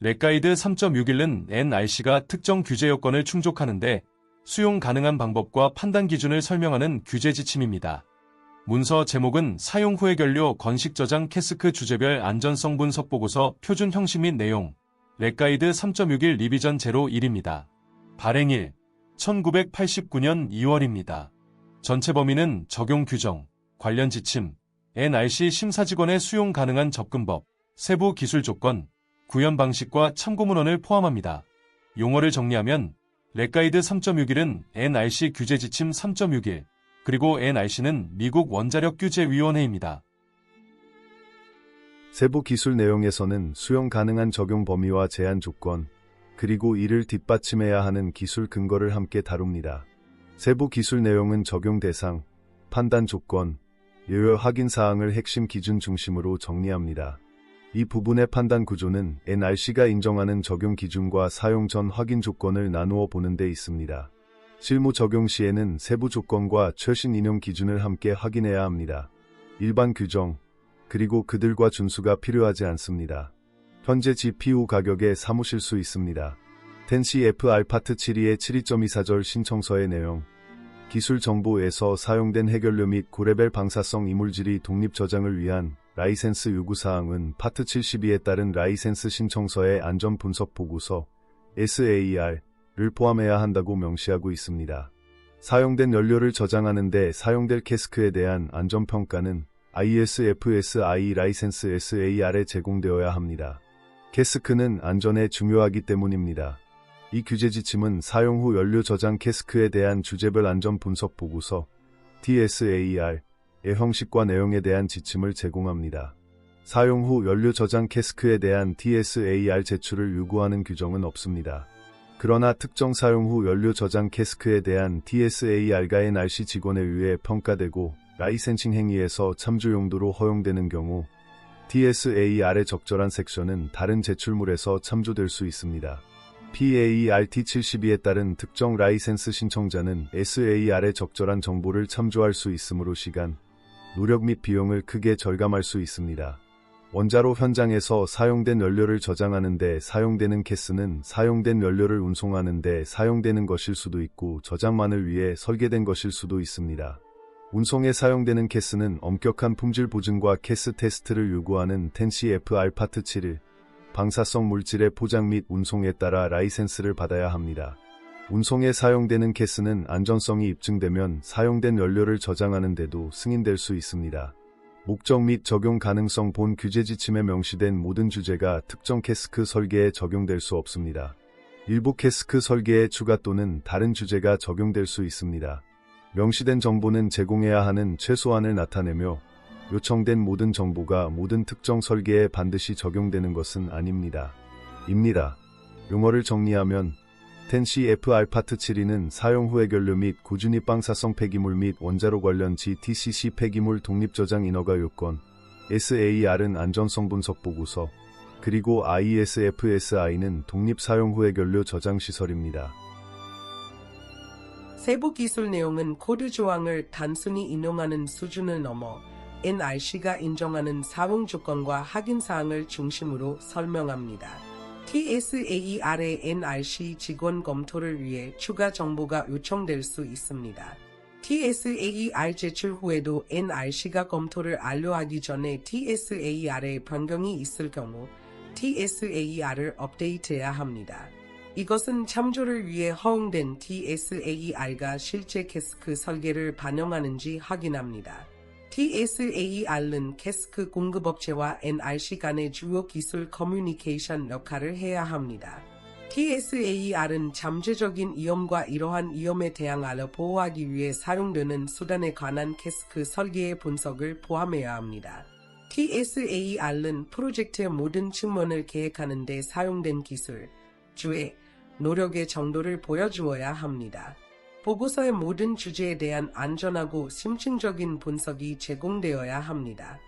렉가이드 3.61은 NRC가 특정 규제 요건을 충족하는데 수용 가능한 방법과 판단 기준을 설명하는 규제 지침입니다. 문서 제목은 사용 후의 결료 건식 저장 캐스크 주제별 안전성 분석 보고서 표준 형식 및 내용 렉가이드 3.61 리비전 01입니다. 발행일 1989년 2월입니다. 전체 범위는 적용 규정, 관련 지침, NRC 심사직원의 수용 가능한 접근법, 세부 기술 조건, 구현 방식과 참고 문헌을 포함합니다. 용어를 정리하면 렉가이드 3.61은 NRC 규제 지침 3.61, 그리고 NRC는 미국 원자력 규제위원회입니다. 세부 기술 내용에서는 수용 가능한 적용 범위와 제한 조건, 그리고 이를 뒷받침해야 하는 기술 근거를 함께 다룹니다. 세부 기술 내용은 적용 대상, 판단 조건, 예외 확인 사항을 핵심 기준 중심으로 정리합니다. 이 부분의 판단 구조는 NRC가 인정하는 적용 기준과 사용 전 확인 조건을 나누어 보는 데 있습니다. 실무 적용 시에는 세부 조건과 최신 인용 기준을 함께 확인해야 합니다. 일반 규정, 그리고 그들과 준수가 필요하지 않습니다. 현재 GPU 가격에 사무실 수 있습니다. 텐시 FR 파트 72의 72.24절 신청서의 내용, 기술 정보에서 사용된 해결료 및 고레벨 방사성 이물질이 독립 저장을 위한 라이센스 요구사항은 파트 72에 따른 라이센스 신청서의 안전 분석 보고서 SAER을 포함해야 한다고 명시하고 있습니다. 사용된 연료를 저장하는 데 사용될 캐스크에 대한 안전평가는 ISFSI 라이센스 SAR에 제공되어야 합니다. 캐스크는 안전에 중요하기 때문입니다. 이 규제 지침은 사용 후 연료 저장 캐스크에 대한 주제별 안전 분석 보고서 TSAER의 형식과 내용에 대한 지침을 제공합니다. 사용 후 연료 저장 캐스크에 대한 TSAR 제출을 요구하는 규정은 없습니다. 그러나 특정 사용 후 연료 저장 캐스크에 대한 TSAR가 NRC 직원에 의해 평가되고 라이센싱 행위에서 참조 용도로 허용되는 경우 TSAR의 적절한 섹션은 다른 제출물에서 참조될 수 있습니다. PAERT 72에 따른 특정 라이센스 신청자는 SAR의 적절한 정보를 참조할 수 있으므로 시간, 노력 및 비용을 크게 절감할 수 있습니다. 원자로 현장에서 사용된 연료를 저장하는 데 사용되는 캐스는 사용된 연료를 운송하는 데 사용되는 것일 수도 있고 저장만을 위해 설계된 것일 수도 있습니다. 운송에 사용되는 캐스는 엄격한 품질 보증과 캐스 테스트를 요구하는 텐시 FR 파트 7일, 방사성 물질의 포장 및 운송에 따라 라이센스를 받아야 합니다. 운송에 사용되는 캐스는 안전성이 입증되면 사용된 연료를 저장하는 데도 승인될 수 있습니다. 목적 및 적용 가능성 본 규제 지침에 명시된 모든 주제가 특정 캐스크 설계에 적용될 수 없습니다. 일부 캐스크 설계에 추가 또는 다른 주제가 적용될 수 있습니다. 명시된 정보는 제공해야 하는 최소한을 나타내며 요청된 모든 정보가 모든 특정 설계에 반드시 적용되는 것은 아닙니다. 용어를 정리하면 텐시 FR 파트 7위는 사용 후 해결료 및 고준위 방사성 폐기물 및 원자로 관련 GTCC 폐기물 독립 저장 인허가 요건, SAR은 안전성 분석 보고서, 그리고 ISFSI는 독립 사용 후 해결료 저장 시설입니다. 세부 기술 내용은 코드 조항을 단순히 인용하는 수준을 넘어 NRC가 인정하는 사용 조건과 확인 사항을 중심으로 설명합니다. TSAER의 NRC 직원 검토를 위해 추가 정보가 요청될 수 있습니다. TSAER 제출 후에도 NRC가 검토를 완료하기 전에 TSAER에 변경이 있을 경우 TSAER을 업데이트해야 합니다. 이것은 참조를 위해 허용된 TSAER가 실제 캐스크 설계를 반영하는지 확인합니다. TSAER는 캐스크 공급업체와 NRC 간의 주요 기술 커뮤니케이션 역할을 해야 합니다. TSAER은 잠재적인 위험과 이러한 위험에 대항하여 보호하기 위해 사용되는 수단에 관한 캐스크 설계의 분석을 포함해야 합니다. TSAER는 프로젝트의 모든 측면을 계획하는 데 사용된 기술, 주의, 노력의 정도를 보여주어야 합니다. 보고서의 모든 주제에 대한 안전하고 심층적인 분석이 제공되어야 합니다.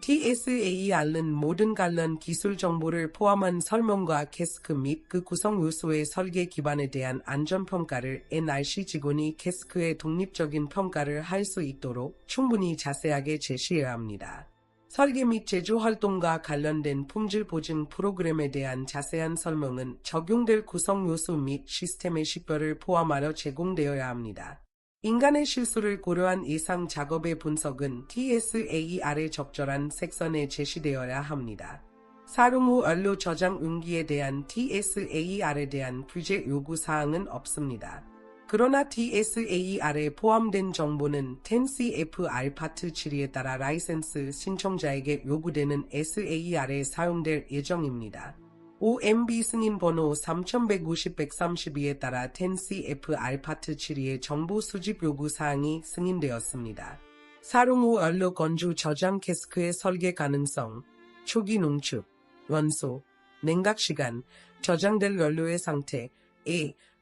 TSAER는 모든 관련 기술 정보를 포함한 설명과 캐스크 및 그 구성 요소의 설계 기반에 대한 안전평가를 NRC 직원이 캐스크의 독립적인 평가를 할 수 있도록 충분히 자세하게 제시해야 합니다. 설계 및 제조 활동과 관련된 품질 보증 프로그램에 대한 자세한 설명은 적용될 구성 요소 및 시스템의 식별을 포함하여 제공되어야 합니다. 인간의 실수를 고려한 예상 작업의 분석은 TSA 아래 적절한 섹션에 제시되어야 합니다. 사용 후 연료 저장 용기에 대한 TSA 아래 대한 규제 요구 사항은 없습니다. 그러나 TSA 아래 포함된 정보는 10CFR 파트 7에 따라 라이센스 신청자에게 요구되는 SAE 아래 사용될 예정입니다. OMB 승인 번호 3150-132에 따라 10CFR 파트 7의 정보 수집 요구 사항이 승인되었습니다. 사용 후 연료 건조 저장 캐스크의 설계 가능성, 초기 농축, 원소, 냉각 시간, 저장될 연료의 상태,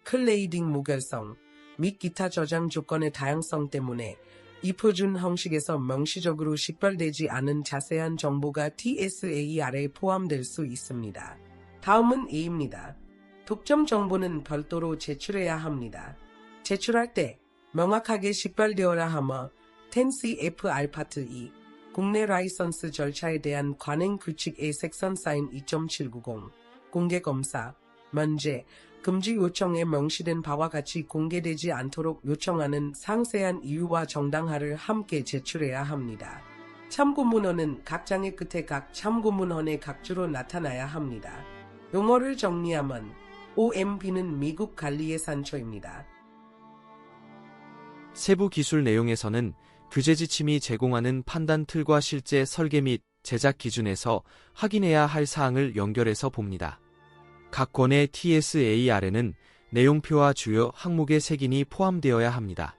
클레이딩 무결성 및 기타 저장 조건의 다양성 때문에 이 표준 형식에서 명시적으로 식별되지 않은 자세한 정보가 TSA 아래에 포함될 수 있습니다. 다음은 A입니다. 독점 정보는 별도로 제출해야 합니다. 제출할 때 명확하게 식별되어야 하며 10CFR 파트 2 국내 라이선스 절차에 대한 관행 규칙의 섹션 사인 2.790 공개 검사, 면제, 금지 요청에 명시된 바와 같이 공개되지 않도록 요청하는 상세한 이유와 정당화를 함께 제출해야 합니다. 참고문헌은 각 장의 끝에 각 참고문헌의 각주로 나타나야 합니다. 용어를 정리하면 OMB는 미국 관리예산처입니다. 세부 기술 내용에서는 규제 지침이 제공하는 판단 틀과 실제 설계 및 제작 기준에서 확인해야 할 사항을 연결해서 봅니다. 각 권의 TSA 아래는 내용표와 주요 항목의 색인이 포함되어야 합니다.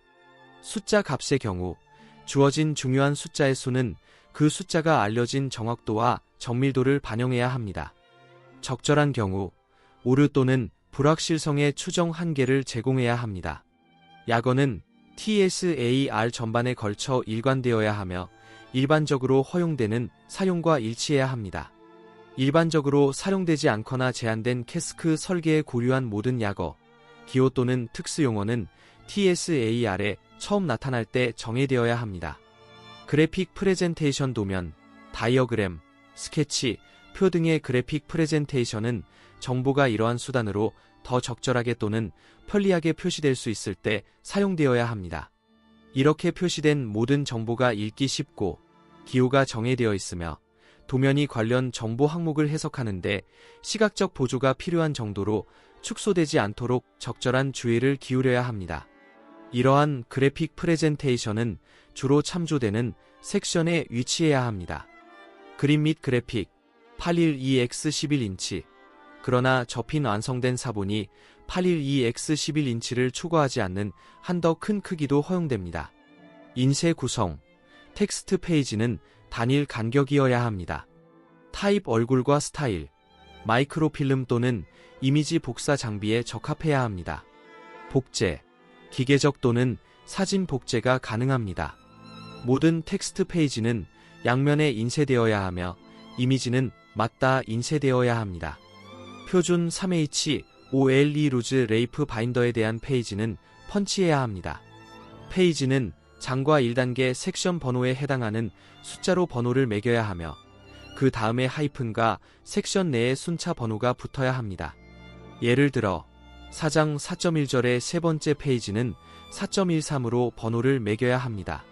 숫자 값의 경우 주어진 중요한 숫자의 수는 그 숫자가 알려진 정확도와 정밀도를 반영해야 합니다. 적절한 경우 오류 또는 불확실성의 추정 한계를 제공해야 합니다. 약어는 TSAR 전반에 걸쳐 일관되어야 하며 일반적으로 허용되는 사용과 일치해야 합니다. 일반적으로 사용되지 않거나 제한된 캐스크 설계에 고려한 모든 약어, 기호 또는 특수용어는 TSAR에 처음 나타날 때 정의되어야 합니다. 그래픽 프레젠테이션 도면, 다이어그램, 스케치, 표 등의 그래픽 프레젠테이션은 정보가 이러한 수단으로 더 적절하게 또는 편리하게 표시될 수 있을 때 사용되어야 합니다. 이렇게 표시된 모든 정보가 읽기 쉽고 기호가 정해되어 있으며 도면이 관련 정보 항목을 해석하는데 시각적 보조가 필요한 정도로 축소되지 않도록 적절한 주의를 기울여야 합니다. 이러한 그래픽 프레젠테이션은 주로 참조되는 섹션에 위치해야 합니다. 그림 및 그래픽 812x11인치 그러나 접힌 완성된 사본이 812x11인치를 초과하지 않는 한 더 큰 크기도 허용됩니다. 인쇄 구성 텍스트 페이지는 단일 간격이어야 합니다. 타입 얼굴과 스타일 마이크로필름 또는 이미지 복사 장비에 적합해야 합니다. 복제 기계적 또는 사진 복제가 가능합니다. 모든 텍스트 페이지는 양면에 인쇄되어야 하며 이미지는 맞닿아 인쇄되어야 합니다. 표준 3H OLE 루즈 레이프 바인더에 대한 페이지는 펀치해야 합니다. 페이지는 장과 1단계 섹션 번호에 해당하는 숫자로 번호를 매겨야 하며 그 다음에 하이픈과 섹션 내에 순차 번호가 붙어야 합니다. 예를 들어 4장 4.1절의 세 번째 페이지는 4.13으로 번호를 매겨야 합니다.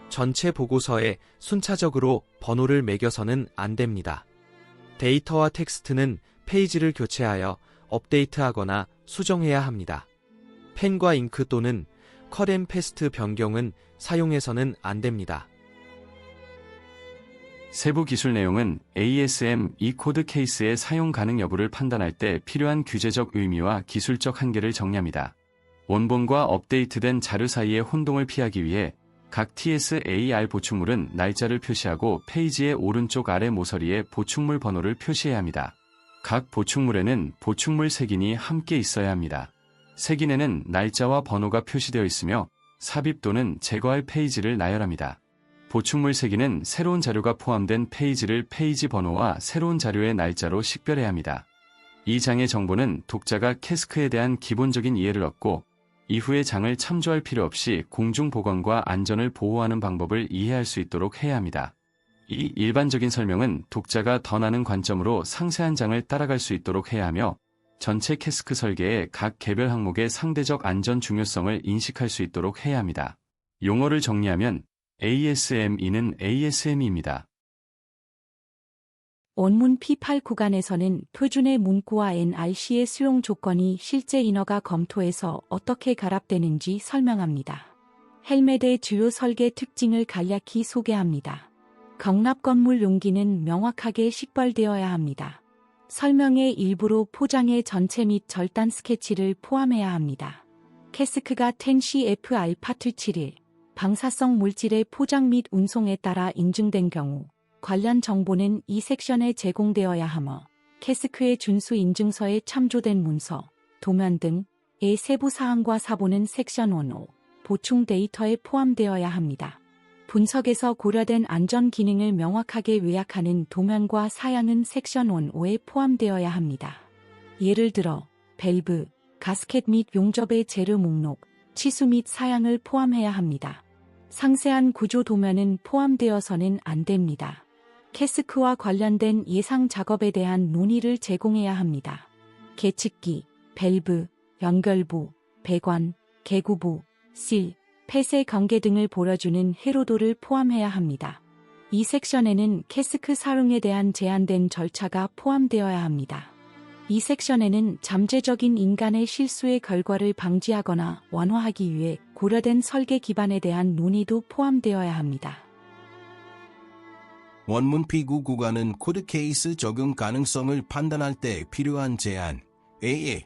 전체 보고서에 순차적으로 번호를 매겨서는 안 됩니다. 데이터와 텍스트는 페이지를 교체하여 업데이트하거나 수정해야 합니다. 펜과 잉크 또는 컷앤페스트 변경은 사용해서는 안 됩니다. 세부 기술 내용은 ASM 이 코드 케이스의 사용 가능 여부를 판단할 때 필요한 규제적 의미와 기술적 한계를 정리합니다. 원본과 업데이트된 자료 사이의 혼동을 피하기 위해 각 TSAR 보충물은 날짜를 표시하고 페이지의 오른쪽 아래 모서리에 보충물 번호를 표시해야 합니다. 각 보충물에는 보충물 색인이 함께 있어야 합니다. 색인에는 날짜와 번호가 표시되어 있으며 삽입 또는 제거할 페이지를 나열합니다. 보충물 색인은 새로운 자료가 포함된 페이지를 페이지 번호와 새로운 자료의 날짜로 식별해야 합니다. 이 장의 정보는 독자가 캐스크에 대한 기본적인 이해를 얻고 이후의 장을 참조할 필요 없이 공중 보건과 안전을 보호하는 방법을 이해할 수 있도록 해야 합니다. 이 일반적인 설명은 독자가 더 나은 관점으로 상세한 장을 따라갈 수 있도록 해야 하며 전체 캐스크 설계의 각 개별 항목의 상대적 안전 중요성을 인식할 수 있도록 해야 합니다. 용어를 정리하면 ASME는 ASME입니다. 원문 P8 구간에서는 표준의 문구와 NRC의 수용 조건이 실제 인허가 검토에서 어떻게 결합되는지 설명합니다. 헬멧의 주요 설계 특징을 간략히 소개합니다. 경납 건물 용기는 명확하게 식별되어야 합니다. 설명의 일부로 포장의 전체 및 절단 스케치를 포함해야 합니다. 캐스크가 10CF 알파트 7일, 방사성 물질의 포장 및 운송에 따라 인증된 경우 관련 정보는 이 섹션에 제공되어야 하며 캐스크의 준수 인증서에 참조된 문서, 도면 등의 세부 사항과 사본은 섹션 1호 보충 데이터에 포함되어야 합니다. 분석에서 고려된 안전 기능을 명확하게 요약하는 도면과 사양은 섹션 1호에 포함되어야 합니다. 예를 들어 밸브, 가스켓 및 용접의 재료 목록, 치수 및 사양을 포함해야 합니다. 상세한 구조 도면은 포함되어서는 안 됩니다. 캐스크와 관련된 예상 작업에 대한 논의를 제공해야 합니다. 계측기, 밸브, 연결부, 배관, 개구부, 실, 폐쇄 경계 등을 보여주는 회로도를 포함해야 합니다. 이 섹션에는 캐스크 사용에 대한 제한된 절차가 포함되어야 합니다. 이 섹션에는 잠재적인 인간의 실수의 결과를 방지하거나 완화하기 위해 고려된 설계 기반에 대한 논의도 포함되어야 합니다. 원문 P9 구간은 코드 케이스 적용 가능성을 판단할 때 필요한 제한, AA,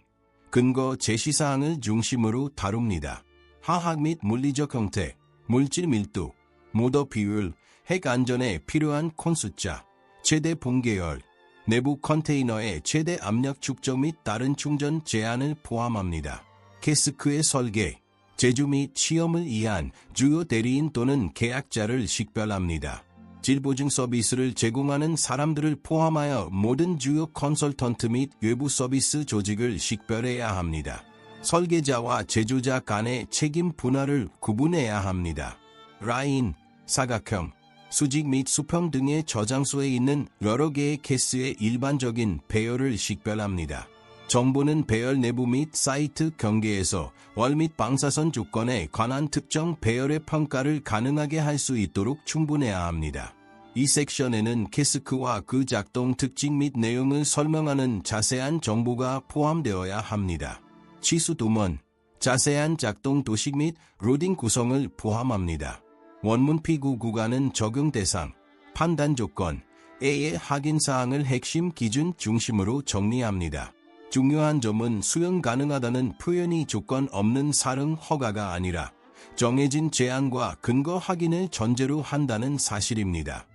근거 제시사항을 중심으로 다룹니다. 화학 및 물리적 형태, 물질 밀도, 모더 비율, 핵 안전에 필요한 콘 숫자, 최대 붕괴열, 내부 컨테이너의 최대 압력 축적 및 다른 충전 제한을 포함합니다. 캐스크의 설계, 제조 및 시험을 위한 주요 대리인 또는 계약자를 식별합니다. 질보증 서비스를 제공하는 사람들을 포함하여 모든 주요 컨설턴트 및 외부 서비스 조직을 식별해야 합니다. 설계자와 제조자 간의 책임 분할을 구분해야 합니다. 라인, 사각형, 수직 및 수평 등의 저장소에 있는 여러 개의 케이스의 일반적인 배열을 식별합니다. 정보는 배열 내부 및 사이트 경계에서 월 및 방사선 조건에 관한 특정 배열의 평가를 가능하게 할 수 있도록 충분해야 합니다. 이 섹션에는 캐스크와 그 작동 특징 및 내용을 설명하는 자세한 정보가 포함되어야 합니다. 치수 도면, 자세한 작동 도식 및 로딩 구성을 포함합니다. 원문 P9 구간은 적용 대상, 판단 조건, A의 확인 사항을 핵심 기준 중심으로 정리합니다. 중요한 점은 수용 가능하다는 표현이 조건 없는 사용 허가가 아니라 정해진 제한과 근거 확인을 전제로 한다는 사실입니다.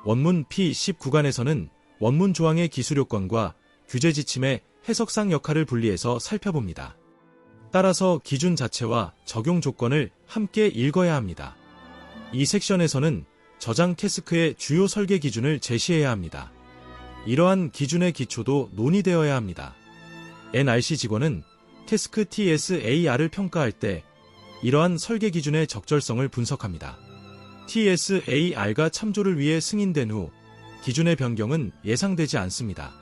원문 P10 구간에서는 원문 조항의 기술 요건과 규제 지침의 해석상 역할을 분리해서 살펴봅니다. 따라서 기준 자체와 적용 조건을 함께 읽어야 합니다. 이 섹션에서는 저장 캐스크의 주요 설계 기준을 제시해야 합니다. 이러한 기준의 기초도 논의되어야 합니다. NRC 직원은 캐스크 TSAR을 평가할 때 이러한 설계 기준의 적절성을 분석합니다. TSAR가 참조를 위해 승인된 후 기준의 변경은 예상되지 않습니다.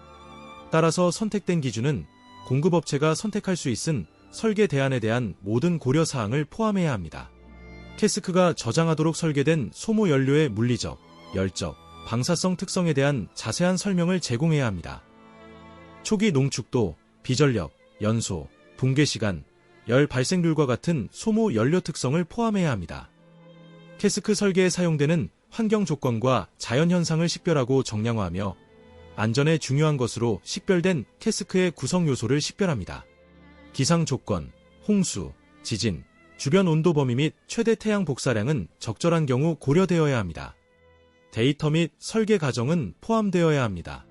따라서 선택된 기준은 공급업체가 선택할 수 있은 설계 대안에 대한 모든 고려사항을 포함해야 합니다. 캐스크가 저장하도록 설계된 소모 연료의 물리적, 열적, 방사성 특성에 대한 자세한 설명을 제공해야 합니다. 초기 농축도, 비전력, 연소, 붕괴 시간, 열 발생률과 같은 소모 연료 특성을 포함해야 합니다. 캐스크 설계에 사용되는 환경 조건과 자연 현상을 식별하고 정량화하며 안전에 중요한 것으로 식별된 캐스크의 구성 요소를 식별합니다. 기상 조건, 홍수, 지진, 주변 온도 범위 및 최대 태양 복사량은 적절한 경우 고려되어야 합니다. 데이터 및 설계 과정은 포함되어야 합니다.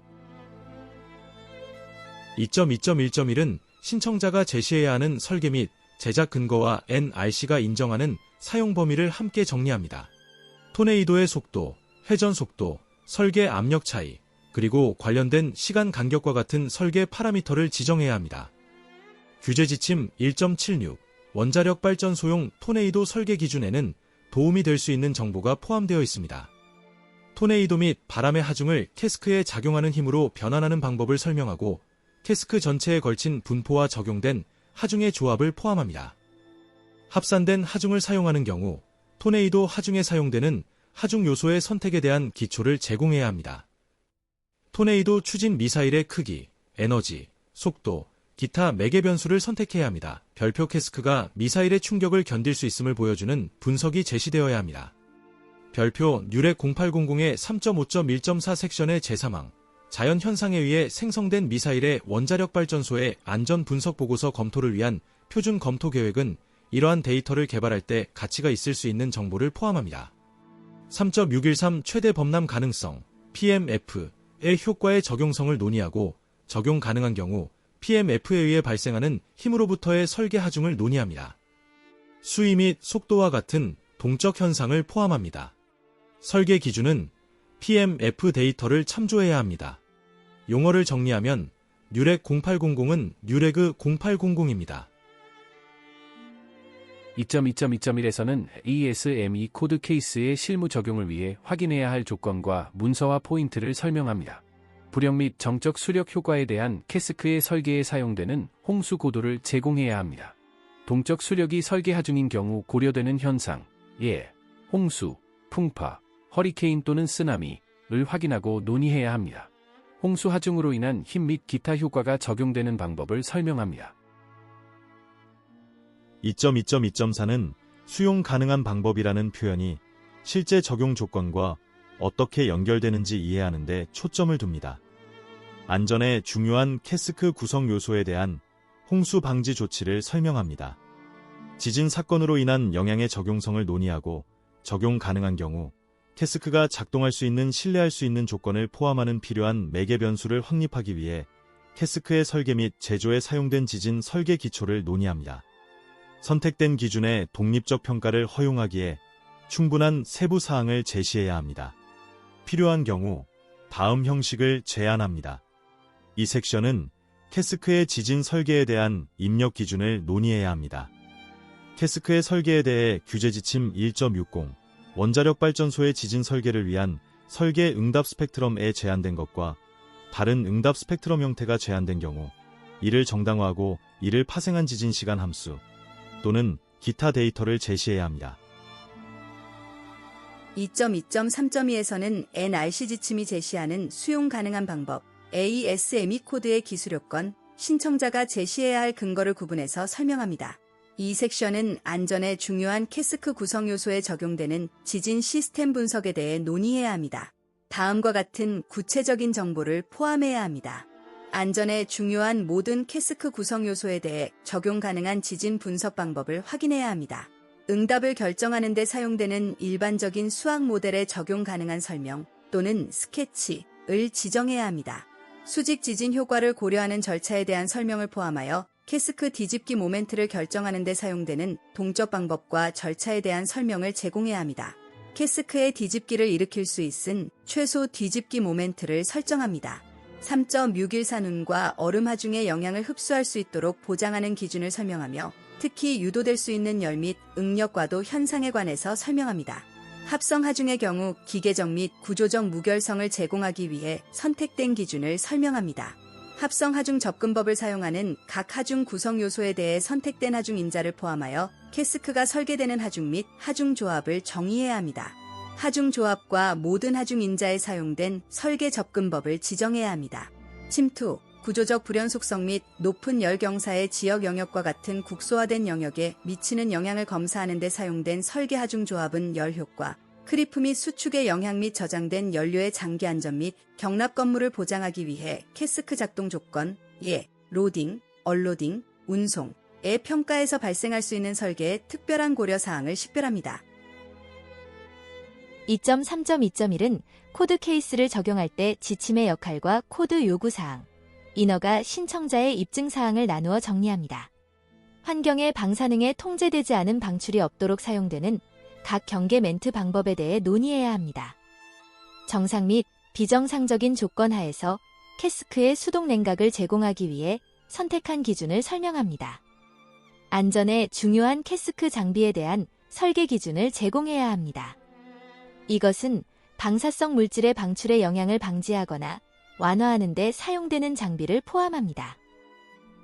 2.2.1.1은 신청자가 제시해야 하는 설계 및 제작 근거와 NRC가 인정하는 사용 범위를 함께 정리합니다. 토네이도의 속도, 회전 속도, 설계 압력 차이, 그리고 관련된 시간 간격과 같은 설계 파라미터를 지정해야 합니다. 규제 지침 1.76 원자력 발전소용 토네이도 설계 기준에는 도움이 될 수 있는 정보가 포함되어 있습니다. 토네이도 및 바람의 하중을 캐스크에 작용하는 힘으로 변환하는 방법을 설명하고 캐스크 전체에 걸친 분포와 적용된 하중의 조합을 포함합니다. 합산된 하중을 사용하는 경우 토네이도 하중에 사용되는 하중 요소의 선택에 대한 기초를 제공해야 합니다. 토네이도 추진 미사일의 크기, 에너지, 속도, 기타 매개 변수를 선택해야 합니다. 별표 캐스크가 미사일의 충격을 견딜 수 있음을 보여주는 분석이 제시되어야 합니다. 별표 뉴렉 0800의 3.5.1.4 섹션의 제3항, 자연 현상에 의해 생성된 미사일의 원자력 발전소의 안전 분석 보고서 검토를 위한 표준 검토 계획은 이러한 데이터를 개발할 때 가치가 있을 수 있는 정보를 포함합니다. 3.613 최대 범람 가능성, PMF의 효과의 적용성을 논의하고 적용 가능한 경우 PMF에 의해 발생하는 힘으로부터의 설계 하중을 논의합니다. 수위 및 속도와 같은 동적 현상을 포함합니다. 설계 기준은 PMF 데이터를 참조해야 합니다. 용어를 정리하면 뉴렉 0800은 뉴레그 0800입니다. 2.2.2.1에서는 ASME 코드 케이스의 실무 적용을 위해 확인해야 할 조건과 문서와 포인트를 설명합니다. 불영 및 정적 수력 효과에 대한 캐스크의 설계에 사용되는 홍수 고도를 제공해야 합니다. 동적 수력이 설계 하중인 경우 고려되는 현상, 홍수, 풍파, 허리케인 또는 쓰나미를 확인하고 논의해야 합니다. 홍수 하중으로 인한 힘 및 기타 효과가 적용되는 방법을 설명합니다. 2.2.2.4는 수용 가능한 방법이라는 표현이 실제 적용 조건과 어떻게 연결되는지 이해하는 데 초점을 둡니다. 안전에 중요한 캐스크 구성 요소에 대한 홍수 방지 조치를 설명합니다. 지진 사건으로 인한 영향의 적용성을 논의하고 적용 가능한 경우 캐스크가 작동할 수 있는 신뢰할 수 있는 조건을 포함하는 필요한 매개 변수를 확립하기 위해 캐스크의 설계 및 제조에 사용된 지진 설계 기초를 논의합니다. 선택된 기준의 독립적 평가를 허용하기에 충분한 세부 사항을 제시해야 합니다. 필요한 경우 다음 형식을 제안합니다. 이 섹션은 캐스크의 지진 설계에 대한 입력 기준을 논의해야 합니다. 캐스크의 설계에 대해 규제 지침 1.60, 원자력 발전소의 지진 설계를 위한 설계 응답 스펙트럼에 제한된 것과 다른 응답 스펙트럼 형태가 제한된 경우 이를 정당화하고 이를 파생한 지진 시간 함수 또는 기타 데이터를 제시해야 합니다. 2.2.3.2에서는 NRC 지침이 제시하는 수용 가능한 방법, ASME 코드의 기술 요건, 신청자가 제시해야 할 근거를 구분해서 설명합니다. 이 섹션은 안전에 중요한 캐스크 구성 요소에 적용되는 지진 시스템 분석에 대해 논의해야 합니다. 다음과 같은 구체적인 정보를 포함해야 합니다. 안전에 중요한 모든 캐스크 구성 요소에 대해 적용 가능한 지진 분석 방법을 확인해야 합니다. 응답을 결정하는 데 사용되는 일반적인 수학 모델에 적용 가능한 설명 또는 스케치를 지정해야 합니다. 수직 지진 효과를 고려하는 절차에 대한 설명을 포함하여 캐스크 뒤집기 모멘트를 결정하는 데 사용되는 동적 방법과 절차에 대한 설명을 제공해야 합니다. 캐스크의 뒤집기를 일으킬 수 있은 최소 뒤집기 모멘트를 설정합니다. 3.614눈과 얼음 하중의 영향을 흡수할 수 있도록 보장하는 기준을 설명하며 특히 유도될 수 있는 열 및 응력과도 현상에 관해서 설명합니다. 합성 하중의 경우 기계적 및 구조적 무결성을 제공하기 위해 선택된 기준을 설명합니다. 합성 하중 접근법을 사용하는 각 하중 구성 요소에 대해 선택된 하중 인자를 포함하여 캐스크가 설계되는 하중 및 하중 조합을 정의해야 합니다. 하중 조합과 모든 하중 인자에 사용된 설계 접근법을 지정해야 합니다. 침투, 구조적 불연속성 및 높은 열 경사의 지역 영역과 같은 국소화된 영역에 미치는 영향을 검사하는 데 사용된 설계 하중 조합은 열 효과, 크리프 및 수축의 영향 및 저장된 연료의 장기 안전 및 경납 건물을 보장하기 위해 캐스크 작동 조건, 로딩, 얼로딩, 운송의 평가에서 발생할 수 있는 설계의 특별한 고려 사항을 식별합니다. 2.3.2.1은 코드 케이스를 적용할 때 지침의 역할과 코드 요구사항, 인허가 신청자의 입증사항을 나누어 정리합니다. 환경의 방사능에 통제되지 않은 방출이 없도록 사용되는 각 경계 멘트 방법에 대해 논의해야 합니다. 정상 및 비정상적인 조건 하에서 캐스크의 수동 냉각을 제공하기 위해 선택한 기준을 설명합니다. 안전에 중요한 캐스크 장비에 대한 설계 기준을 제공해야 합니다. 이것은 방사성 물질의 방출의 영향을 방지하거나 완화하는 데 사용되는 장비를 포함합니다.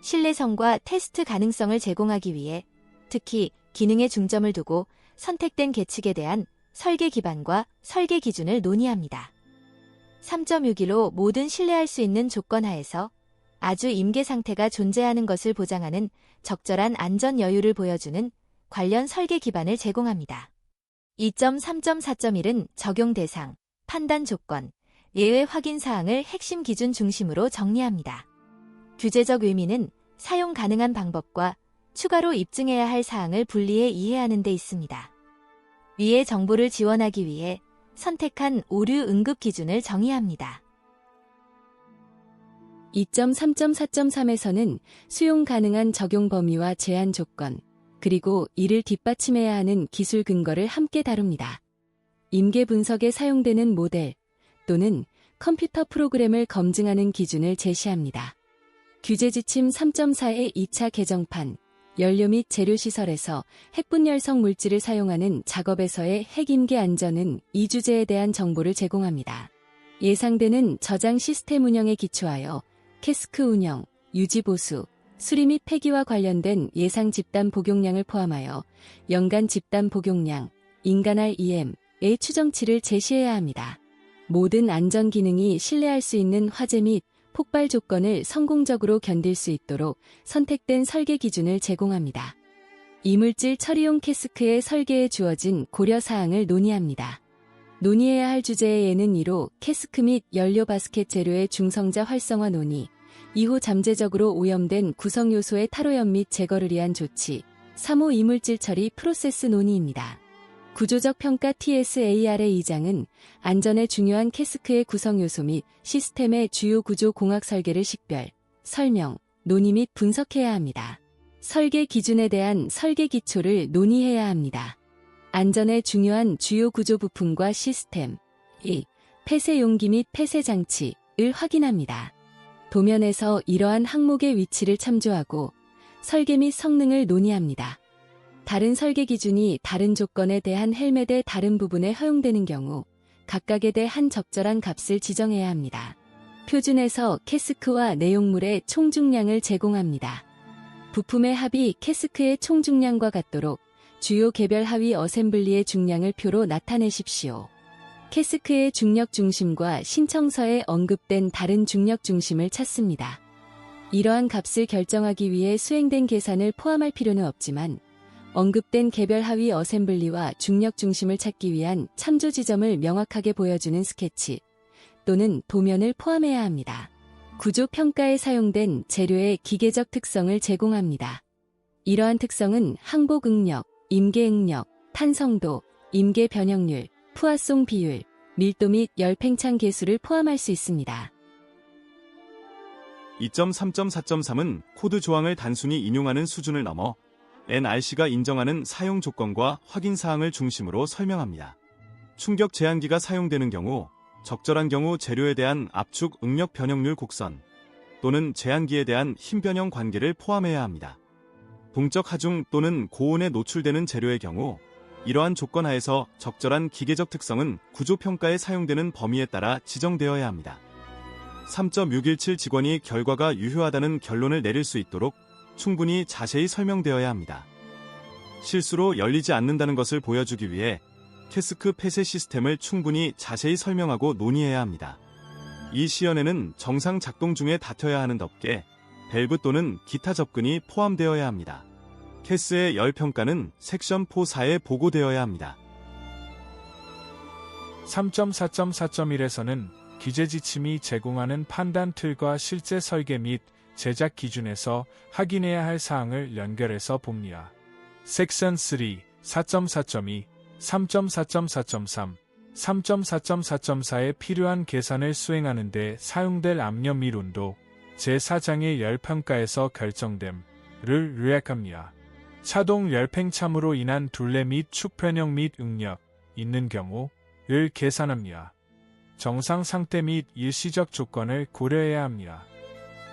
신뢰성과 테스트 가능성을 제공하기 위해 특히 기능에 중점을 두고 선택된 계측에 대한 설계 기반과 설계 기준을 논의합니다. 3.615 모든 신뢰할 수 있는 조건 하에서 아주 임계 상태가 존재하는 것을 보장하는 적절한 안전 여유를 보여주는 관련 설계 기반을 제공합니다. 2.3.4.1은 적용 대상, 판단 조건, 예외 확인 사항을 핵심 기준 중심으로 정리합니다. 규제적 의미는 사용 가능한 방법과 추가로 입증해야 할 사항을 분리해 이해하는 데 있습니다. 위의 정보를 지원하기 위해 선택한 오류 응급 기준을 정의합니다. 2.3.4.3에서는 수용 가능한 적용 범위와 제한 조건, 그리고 이를 뒷받침해야 하는 기술 근거를 함께 다룹니다. 임계 분석에 사용되는 모델 또는 컴퓨터 프로그램을 검증하는 기준을 제시합니다. 규제 지침 3.4의 2차 개정판, 연료 및 재료 시설에서 핵분열성 물질을 사용하는 작업에서의 핵임계 안전은 이 주제에 대한 정보를 제공합니다. 예상되는 저장 시스템 운영에 기초하여 캐스크 운영, 유지 보수, 수리 및 폐기와 관련된 예상 집단 복용량을 포함하여 연간 집단 복용량, 인간 REM의 추정치를 제시해야 합니다. 모든 안전 기능이 신뢰할 수 있는 화재 및 폭발 조건을 성공적으로 견딜 수 있도록 선택된 설계 기준을 제공합니다. 이물질 처리용 캐스크의 설계에 주어진 고려사항을 논의합니다. 논의해야 할 주제의 예는 2로 캐스크 및 연료 바스켓 재료의 중성자 활성화 논의, 이후 잠재적으로 오염된 구성 요소의 탈오염 및 제거를 위한 조치, 3호 이물질 처리 프로세스 논의입니다. 구조적 평가 TSAR의 2장은 안전에 중요한 캐스크의 구성 요소 및 시스템의 주요 구조 공학 설계를 식별, 설명, 논의 및 분석해야 합니다. 설계 기준에 대한 설계 기초를 논의해야 합니다. 안전에 중요한 주요 구조 부품과 시스템, 2. 폐쇄 용기 및 폐쇄 장치를 확인합니다. 도면에서 이러한 항목의 위치를 참조하고 설계 및 성능을 논의합니다. 다른 설계 기준이 다른 조건에 대한 헬멧의 다른 부분에 허용되는 경우 각각에 대한 적절한 값을 지정해야 합니다. 표준에서 캐스크와 내용물의 총 중량을 제공합니다. 부품의 합이 캐스크의 총 중량과 같도록 주요 개별 하위 어셈블리의 중량을 표로 나타내십시오. 캐스크의 중력 중심과 신청서에 언급된 다른 중력 중심을 찾습니다. 이러한 값을 결정하기 위해 수행된 계산을 포함할 필요는 없지만 언급된 개별 하위 어셈블리와 중력 중심을 찾기 위한 참조 지점을 명확하게 보여주는 스케치 또는 도면을 포함해야 합니다. 구조 평가에 사용된 재료의 기계적 특성을 제공합니다. 이러한 특성은 항복 응력, 임계 응력, 탄성도, 임계 변형률, 푸아송 비율, 밀도 및 열 팽창 계수를 포함할 수 있습니다. 2.3.4.3은 코드 조항을 단순히 인용하는 수준을 넘어 NRC가 인정하는 사용 조건과 확인 사항을 중심으로 설명합니다. 충격 제한기가 사용되는 경우, 적절한 경우 재료에 대한 압축 응력 변형률 곡선 또는 제한기에 대한 힘 변형 관계를 포함해야 합니다. 동적 하중 또는 고온에 노출되는 재료의 경우, 이러한 조건 하에서 적절한 기계적 특성은 구조 평가에 사용되는 범위에 따라 지정되어야 합니다. 3.617 직원이 결과가 유효하다는 결론을 내릴 수 있도록 충분히 자세히 설명되어야 합니다. 실수로 열리지 않는다는 것을 보여주기 위해 캐스크 폐쇄 시스템을 충분히 자세히 설명하고 논의해야 합니다. 이 시연에는 정상 작동 중에 닫혀야 하는 덮개, 밸브 또는 기타 접근이 포함되어야 합니다. 캐스의 열 평가는 섹션 4에 보고되어야 합니다. 3.4.4.1에서는 기재 지침이 제공하는 판단 틀과 실제 설계 및 제작 기준에서 확인해야 할 사항을 연결해서 봅니다. 섹션 3, 4.4.2, 3.4.4.3, 3.4.4.4에 필요한 계산을 수행하는 데 사용될 압력 및 온도, 제4장의 열평가에서 결정됨을 요약합니다. 차동 열팽참으로 인한 둘레 및 축 변형 및 응력 있는 경우를 계산합니다. 정상 상태 및 일시적 조건을 고려해야 합니다.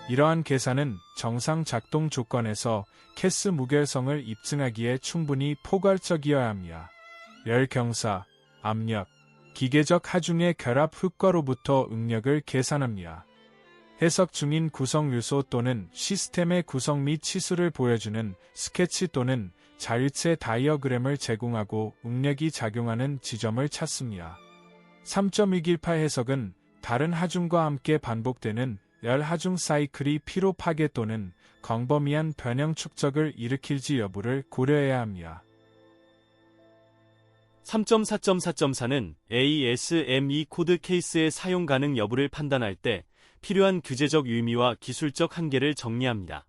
이러한 계산은 정상 작동 조건에서 캐스 무결성을 입증하기에 충분히 포괄적이어야 합니다. 열 경사, 압력, 기계적 하중의 결합 효과로부터 응력을 계산합니다. 해석 중인 구성 요소 또는 시스템의 구성 및 치수를 보여주는 스케치 또는 자유체 다이어그램을 제공하고 응력이 작용하는 지점을 찾습니다. 3.218 해석은 다른 하중과 함께 반복되는 열 하중 사이클이 피로 파괴 또는 광범위한 변형 축적을 일으킬지 여부를 고려해야 합니다. 3.4.4.4는 ASME 코드 케이스의 사용 가능 여부를 판단할 때 필요한 규제적 유의미와 기술적 한계를 정리합니다.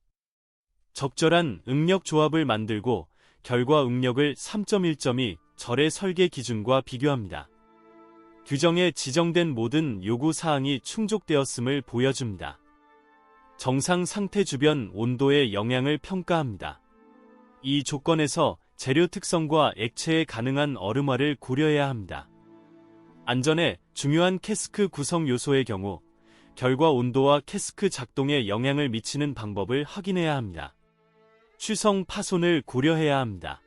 적절한 응력 조합을 만들고 결과 응력을 3.1.2 절의 설계 기준과 비교합니다. 규정에 지정된 모든 요구 사항이 충족되었음을 보여줍니다. 정상 상태 주변 온도의 영향을 평가합니다. 이 조건에서 재료 특성과 액체의 가능한 얼음화를 고려해야 합니다. 안전에 중요한 캐스크 구성 요소의 경우 결과 온도와 캐스크 작동에 영향을 미치는 방법을 확인해야 합니다. 취성 파손을 고려해야 합니다.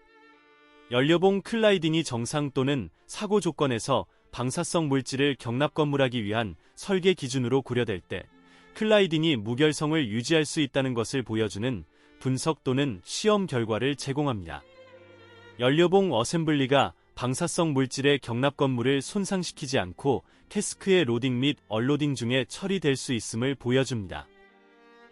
연료봉 클라이딩이 정상 또는 사고 조건에서 방사성 물질을 경납 건물하기 위한 설계 기준으로 고려될 때 클라이딩이 무결성을 유지할 수 있다는 것을 보여주는 분석 또는 시험 결과를 제공합니다. 연료봉 어셈블리가 방사성 물질의 경납 건물을 손상시키지 않고 캐스크의 로딩 및 얼로딩 중에 처리될 수 있음을 보여줍니다.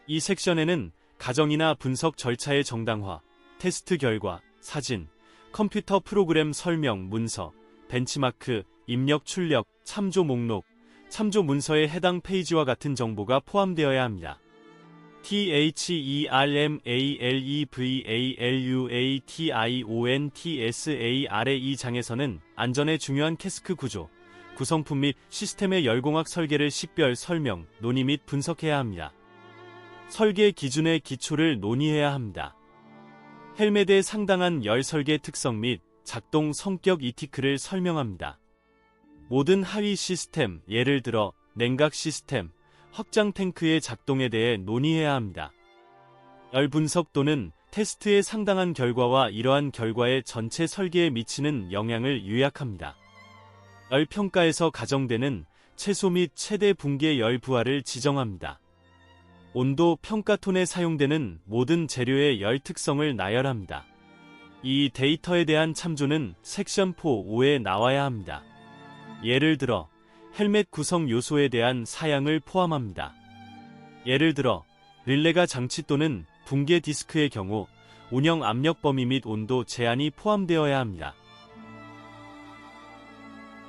이 섹션에는 가정이나 분석 절차의 정당화, 테스트 결과, 사진, 컴퓨터 프로그램 설명, 문서, 벤치마크, 입력 출력, 참조 목록, 참조 문서의 해당 페이지와 같은 정보가 포함되어야 합니다. THERMALEVALUATIONTSAR의 이 장에서는 안전에 중요한 캐스크 구조, 구성품 및 시스템의 열공학 설계를 식별, 설명, 논의 및 분석해야 합니다. 설계 기준의 기초를 논의해야 합니다. 헬멧의 상당한 열 설계 특성 및 작동 성격 이티크를 설명합니다. 모든 하위 시스템, 예를 들어 냉각 시스템, 확장 탱크의 작동에 대해 논의해야 합니다. 열 분석 또는 테스트의 상당한 결과와 이러한 결과의 전체 설계에 미치는 영향을 요약합니다. 열 평가에서 가정되는 최소 및 최대 붕괴 열 부하를 지정합니다. 온도 평가톤에 사용되는 모든 재료의 열 특성을 나열합니다. 이 데이터에 대한 참조는 섹션 4.5에 나와야 합니다. 예를 들어 헬멧 구성 요소에 대한 사양을 포함합니다. 예를 들어 릴레가 장치 또는 붕괴 디스크의 경우 운영 압력 범위 및 온도 제한이 포함되어야 합니다.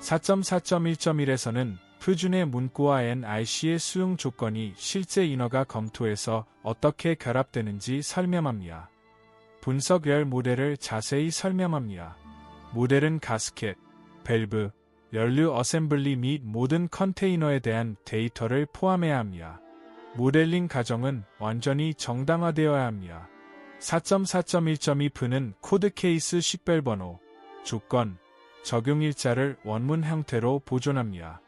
4.4.1.1에서는 표준의 문구와 NRC의 수용 조건이 실제 인허가 검토에서 어떻게 결합되는지 설명합니다. 분석 열 모델을 자세히 설명합니다. 모델은 가스켓, 밸브, 연료 어셈블리 및 모든 컨테이너에 대한 데이터를 포함해야 합니다. 모델링 과정은 완전히 정당화되어야 합니다. 4.4.1.2F는 코드 케이스 식별번호, 조건, 적용일자를 원문 형태로 보존합니다.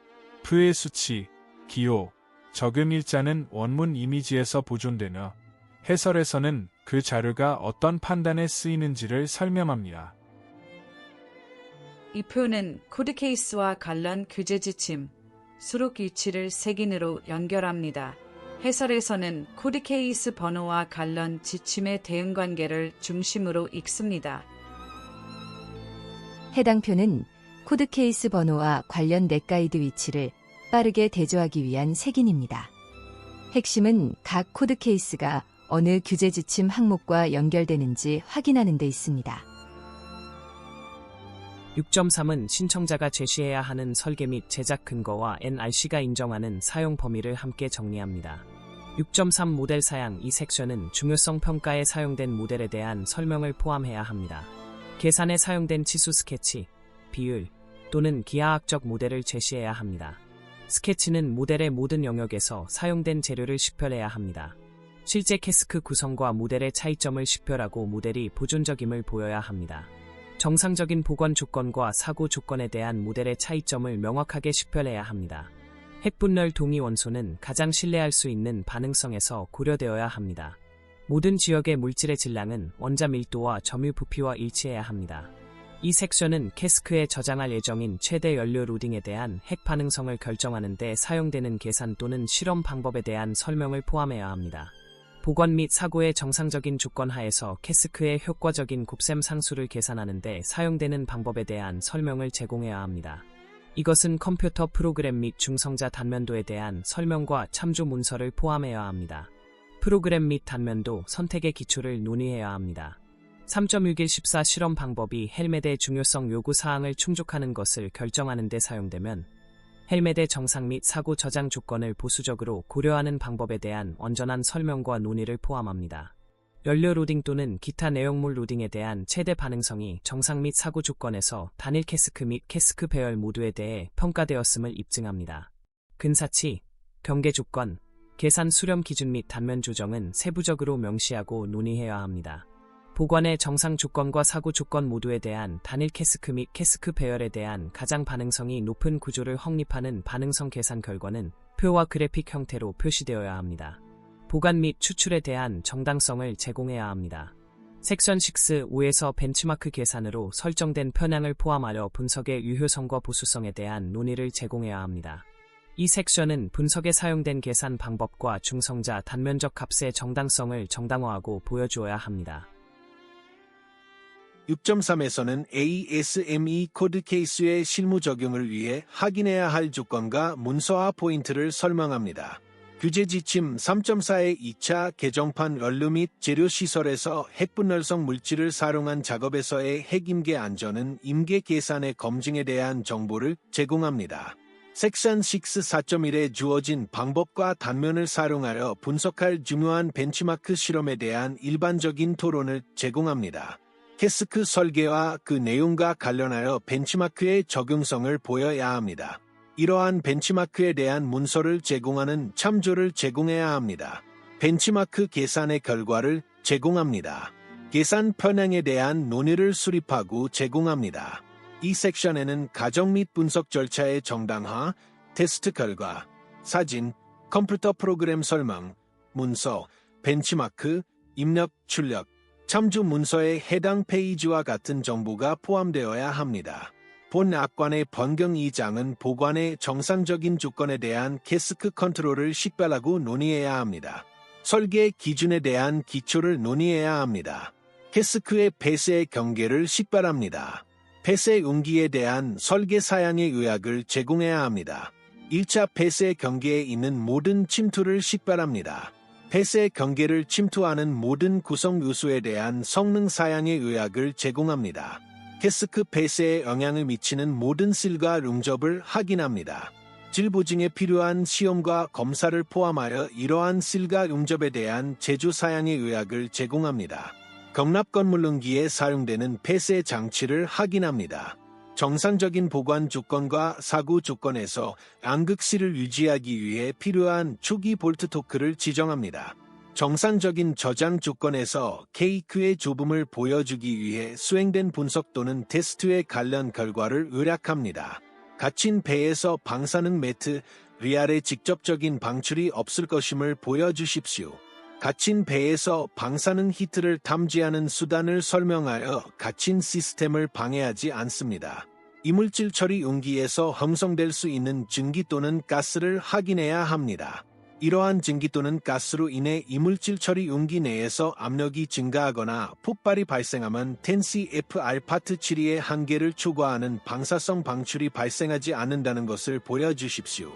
F의 수치, 기호, 적용일자는 원문 이미지에서 보존되며 해설에서는 그 자료가 어떤 판단에 쓰이는지를 설명합니다. 이 표는 코드 케이스와 관련 규제 지침, 수록 위치를 색인으로 연결합니다. 해설에서는 코드 케이스 번호와 관련 지침의 대응 관계를 중심으로 읽습니다. 해당 표는 코드 케이스 번호와 관련 넷가이드 위치를 빠르게 대조하기 위한 색인입니다. 핵심은 각 코드 케이스가 어느 규제 지침 항목과 연결되는지 확인하는 데 있습니다. 6.3은 신청자가 제시해야 하는 설계 및 제작 근거와 NRC가 인정하는 사용 범위를 함께 정리합니다. 6.3 모델 사양 이 섹션은 중요성 평가에 사용된 모델에 대한 설명을 포함해야 합니다. 계산에 사용된 치수 스케치, 비율 또는 기하학적 모델을 제시해야 합니다. 스케치는 모델의 모든 영역에서 사용된 재료를 식별해야 합니다. 실제 캐스크 구성과 모델의 차이점을 식별하고 모델이 보존적임을 보여야 합니다. 정상적인 보관 조건과 사고 조건에 대한 모델의 차이점을 명확하게 식별해야 합니다. 핵분열 동위 원소는 가장 신뢰할 수 있는 반응성에서 고려되어야 합니다. 모든 지역의 물질의 질량은 원자 밀도와 점유 부피와 일치해야 합니다. 이 섹션은 캐스크에 저장할 예정인 최대 연료 로딩에 대한 핵 반응성을 결정하는 데 사용되는 계산 또는 실험 방법에 대한 설명을 포함해야 합니다. 보관 및 사고의 정상적인 조건 하에서 캐스크의 효과적인 곱셈 상수를 계산하는 데 사용되는 방법에 대한 설명을 제공해야 합니다. 이것은 컴퓨터 프로그램 및 중성자 단면도에 대한 설명과 참조 문서를 포함해야 합니다. 프로그램 및 단면도 선택의 기초를 논의해야 합니다. 3.6114 실험 방법이 헬멧의 중요성 요구 사항을 충족하는 것을 결정하는 데 사용되면 헬멧의 정상 및 사고 저장 조건을 보수적으로 고려하는 방법에 대한 온전한 설명과 논의를 포함합니다. 연료 로딩 또는 기타 내용물 로딩에 대한 최대 반응성이 정상 및 사고 조건에서 단일 캐스크 및 캐스크 배열 모두에 대해 평가되었음을 입증합니다. 근사치, 경계 조건, 계산 수렴 기준 및 단면 조정은 세부적으로 명시하고 논의해야 합니다. 보관의 정상 조건과 사고 조건 모두에 대한 단일 캐스크 및 캐스크 배열에 대한 가장 반응성이 높은 구조를 확립하는 반응성 계산 결과는 표와 그래픽 형태로 표시되어야 합니다. 보관 및 추출에 대한 정당성을 제공해야 합니다. 섹션 6, 5에서 벤치마크 계산으로 설정된 편향을 포함하여 분석의 유효성과 보수성에 대한 논의를 제공해야 합니다. 이 섹션은 분석에 사용된 계산 방법과 중성자 단면적 값의 정당성을 정당화하고 보여주어야 합니다. 6.3에서는 ASME 코드 케이스의 실무 적용을 위해 확인해야 할 조건과 문서화 포인트를 설명합니다. 규제 지침 3.4의 2차 개정판 연료 및 재료 시설에서 핵분열성 물질을 사용한 작업에서의 핵 임계 안전은 임계 계산의 검증에 대한 정보를 제공합니다. 섹션 6 4.1에 주어진 방법과 단면을 사용하여 분석할 중요한 벤치마크 실험에 대한 일반적인 토론을 제공합니다. 캐스크 설계와 그 내용과 관련하여 벤치마크의 적용성을 보여야 합니다. 이러한 벤치마크에 대한 문서를 제공하는 참조를 제공해야 합니다. 벤치마크 계산의 결과를 제공합니다. 계산 편향에 대한 논의를 수립하고 제공합니다. 이 섹션에는 가정 및 분석 절차의 정당화, 테스트 결과, 사진, 컴퓨터 프로그램 설명, 문서, 벤치마크, 입력, 출력, 참조 문서의 해당 페이지와 같은 정보가 포함되어야 합니다. 본 악관의 변경 2장은 보관의 정상적인 조건에 대한 캐스크 컨트롤을 식별하고 논의해야 합니다. 설계 기준에 대한 기초를 논의해야 합니다. 캐스크의 폐쇄 경계를 식별합니다. 폐쇄 용기에 대한 설계 사양의 요약을 제공해야 합니다. 1차 폐쇄 경계에 있는 모든 침투를 식별합니다. 폐쇄 경계를 침투하는 모든 구성 요소에 대한 성능 사양의 요약을 제공합니다. 캐스크 폐쇄에 영향을 미치는 모든 실과 용접을 확인합니다. 질 보증에 필요한 시험과 검사를 포함하여 이러한 실과 용접에 대한 제조 사양의 요약을 제공합니다. 경납 건물용기에 사용되는 폐쇄 장치를 확인합니다. 정상적인 보관 조건과 사고 조건에서 암극실을 유지하기 위해 필요한 초기 볼트 토크를 지정합니다. 정상적인 저장 조건에서 케이크의 좁음을 보여주기 위해 수행된 분석 또는 테스트의 관련 결과를 요약합니다. 갇힌 배에서 방사능 매트, 리알의 직접적인 방출이 없을 것임을 보여주십시오. 갇힌 배에서 방사능 히트를 탐지하는 수단을 설명하여 갇힌 시스템을 방해하지 않습니다. 이물질 처리 용기에서 형성될 수 있는 증기 또는 가스를 확인해야 합니다. 이러한 증기 또는 가스로 인해 이물질 처리 용기 내에서 압력이 증가하거나 폭발이 발생하면 10CFR 파트 7의 한계를 초과하는 방사성 방출이 발생하지 않는다는 것을 보여주십시오.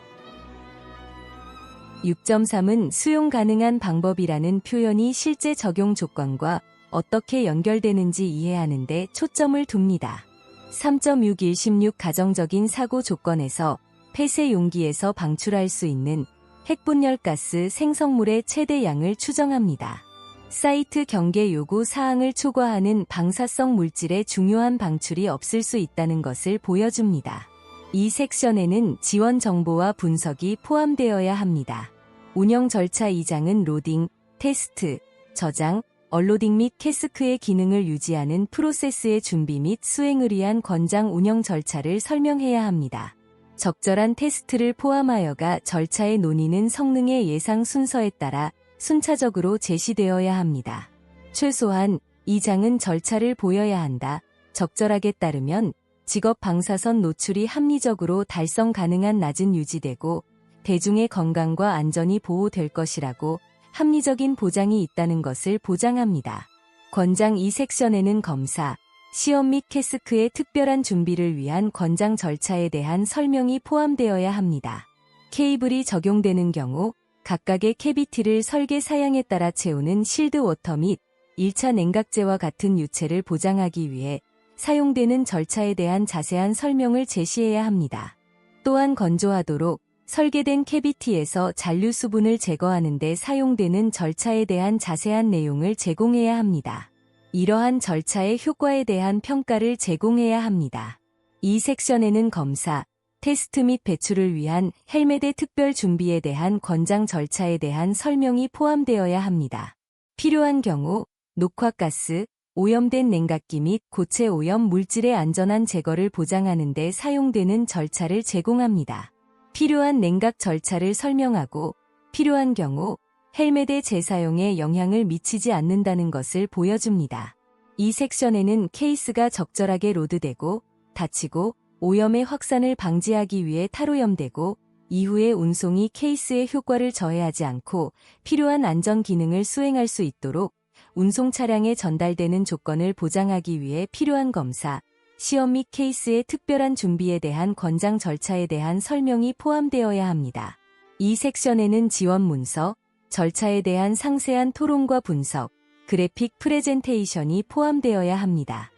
6.3은 수용 가능한 방법이라는 표현이 실제 적용 조건과 어떻게 연결되는지 이해하는 데 초점을 둡니다. 3.6.116 가정적인 사고 조건에서 폐쇄 용기에서 방출할 수 있는 핵분열가스 생성물의 최대량을 추정합니다. 사이트 경계 요구 사항을 초과하는 방사성 물질의 중요한 방출이 없을 수 있다는 것을 보여줍니다. 이 섹션에는 지원 정보와 분석이 포함되어야 합니다. 운영 절차 2장은 로딩, 테스트, 저장, 언로딩 및 캐스크의 기능을 유지하는 프로세스의 준비 및 수행을 위한 권장 운영 절차를 설명해야 합니다. 적절한 테스트를 포함하여가 절차의 논의는 성능의 예상 순서에 따라 순차적으로 제시되어야 합니다. 최소한 이 장은 절차를 보여야 한다. 적절하게 따르면 직업 방사선 노출이 합리적으로 달성 가능한 낮은 유지되고 대중의 건강과 안전이 보호될 것이라고 합리적인 보장이 있다는 것을 보장합니다. 권장 2섹션에는 검사, 시험 및 캐스크의 특별한 준비를 위한 권장 절차에 대한 설명이 포함되어야 합니다. 케이블이 적용되는 경우 각각의 캐비티를 설계 사양에 따라 채우는 실드 워터 및 1차 냉각제와 같은 유체를 보장하기 위해 사용되는 절차에 대한 자세한 설명을 제시해야 합니다. 또한 건조하도록 설계된 캐비티에서 잔류 수분을 제거하는 데 사용되는 절차에 대한 자세한 내용을 제공해야 합니다. 이러한 절차의 효과에 대한 평가를 제공해야 합니다. 이 섹션에는 검사, 테스트 및 배출을 위한 헬멧의 특별 준비에 대한 권장 절차에 대한 설명이 포함되어야 합니다. 필요한 경우 녹화가스, 오염된 냉각기 및 고체 오염 물질의 안전한 제거를 보장하는 데 사용되는 절차를 제공합니다. 필요한 냉각 절차를 설명하고 필요한 경우 헬멧의 재사용에 영향을 미치지 않는다는 것을 보여줍니다. 이 섹션에는 케이스가 적절하게 로드되고 닫히고 오염의 확산을 방지하기 위해 탈오염되고 이후의 운송이 케이스의 효과를 저해하지 않고 필요한 안전 기능을 수행할 수 있도록 운송 차량에 전달되는 조건을 보장하기 위해 필요한 검사, 시험 및 케이스의 특별한 준비에 대한 권장 절차에 대한 설명이 포함되어야 합니다. 이 섹션에는 지원 문서, 절차에 대한 상세한 토론과 분석, 그래픽 프레젠테이션이 포함되어야 합니다.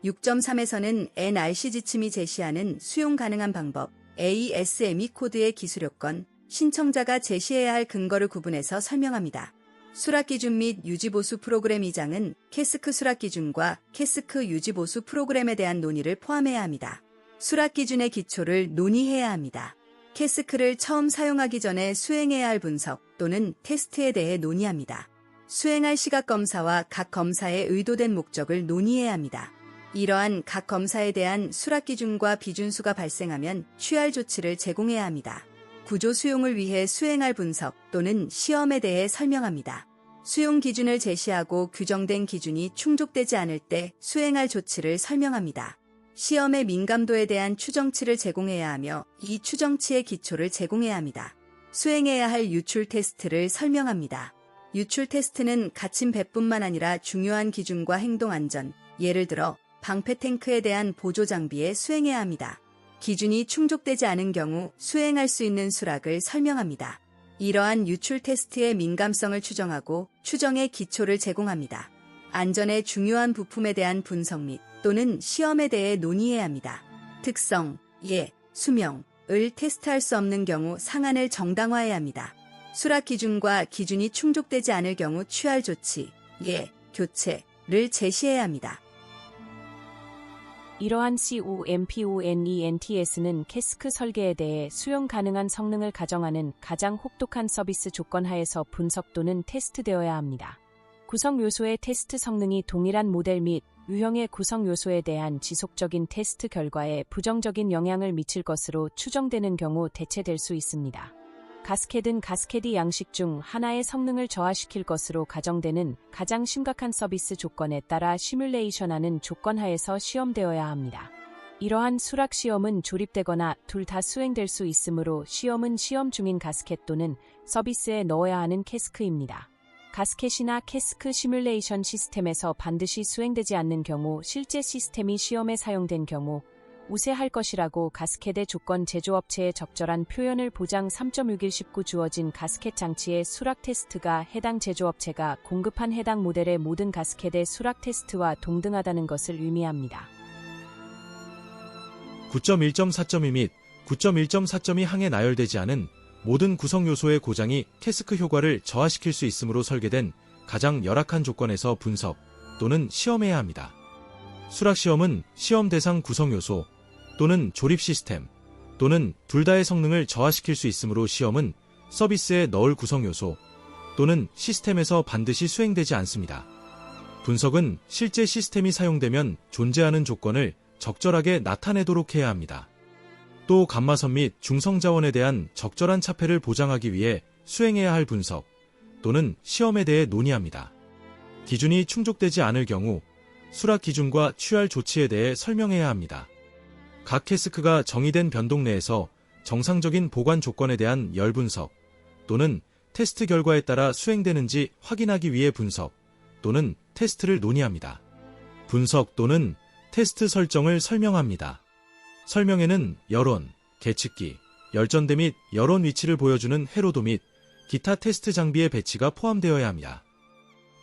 6.3에서는 NRC 지침이 제시하는 수용 가능한 방법, ASME 코드의 기술 요건, 신청자가 제시해야 할 근거를 구분해서 설명합니다. 수락 기준 및 유지보수 프로그램 2장은 캐스크 수락 기준과 캐스크 유지보수 프로그램에 대한 논의를 포함해야 합니다. 수락 기준의 기초를 논의해야 합니다. 캐스크를 처음 사용하기 전에 수행해야 할 분석 또는 테스트에 대해 논의합니다. 수행할 시각 검사와 각 검사의 의도된 목적을 논의해야 합니다. 이러한 각 검사에 대한 수락 기준과 비준수가 발생하면 취할 조치를 제공해야 합니다. 구조 수용을 위해 수행할 분석 또는 시험에 대해 설명합니다. 수용 기준을 제시하고 규정된 기준이 충족되지 않을 때 수행할 조치를 설명합니다. 시험의 민감도에 대한 추정치를 제공해야 하며 이 추정치의 기초를 제공해야 합니다. 수행해야 할 유출 테스트를 설명합니다. 유출 테스트는 갇힌 배뿐만 아니라 중요한 기준과 행동 안전, 예를 들어 방패 탱크에 대한 보조 장비에 수행해야 합니다. 기준이 충족되지 않은 경우 수행할 수 있는 수락을 설명합니다. 이러한 유출 테스트의 민감성을 추정하고 추정의 기초를 제공합니다. 안전의 중요한 부품에 대한 분석 및 또는 시험에 대해 논의해야 합니다. 특성, 예, 수명을 테스트할 수 없는 경우 상한을 정당화해야 합니다. 수락 기준과 기준이 충족되지 않을 경우 취할 조치, 예, 교체를 제시해야 합니다. 이러한 COMPONENTS는 캐스크 설계에 대해 수용 가능한 성능을 가정하는 가장 혹독한 서비스 조건 하에서 분석 또는 테스트되어야 합니다. 구성 요소의 테스트 성능이 동일한 모델 및 유형의 구성 요소에 대한 지속적인 테스트 결과에 부정적인 영향을 미칠 것으로 추정되는 경우 대체될 수 있습니다. 가스켓은 가스켓이 양식 중 하나의 성능을 저하시킬 것으로 가정되는 가장 심각한 서비스 조건에 따라 시뮬레이션하는 조건 하에서 시험되어야 합니다. 이러한 수락 시험은 조립되거나 둘 다 수행될 수 있으므로 시험은 시험 중인 가스켓 또는 서비스에 넣어야 하는 캐스크입니다. 가스켓이나 캐스크 시뮬레이션 시스템에서 반드시 수행되지 않는 경우 실제 시스템이 시험에 사용된 경우 우세할 것이라고 가스켓의 조건 제조업체에 적절한 표현을 보장 3.619 주어진 가스켓 장치의 수락 테스트가 해당 제조업체가 공급한 해당 모델의 모든 가스켓의 수락 테스트와 동등하다는 것을 의미합니다. 9.1.4.2 및 9.1.4.2 항에 나열되지 않은 모든 구성 요소의 고장이 캐스크 효과를 저하시킬 수 있으므로 설계된 가장 열악한 조건에서 분석 또는 시험해야 합니다. 수락 시험은 시험 대상 구성 요소 또는 조립 시스템 또는 둘 다의 성능을 저하시킬 수 있으므로 시험은 서비스에 넣을 구성 요소 또는 시스템에서 반드시 수행되지 않습니다. 분석은 실제 시스템이 사용되면 존재하는 조건을 적절하게 나타내도록 해야 합니다. 또 감마선 및 중성자원에 대한 적절한 차폐를 보장하기 위해 수행해야 할 분석 또는 시험에 대해 논의합니다. 기준이 충족되지 않을 경우 수락 기준과 취할 조치에 대해 설명해야 합니다. 각 캐스크가 정의된 변동 내에서 정상적인 보관 조건에 대한 열 분석 또는 테스트 결과에 따라 수행되는지 확인하기 위해 분석 또는 테스트를 논의합니다. 분석 또는 테스트 설정을 설명합니다. 설명에는 열원, 계측기, 열전대 및 열원 위치를 보여주는 회로도 및 기타 테스트 장비의 배치가 포함되어야 합니다.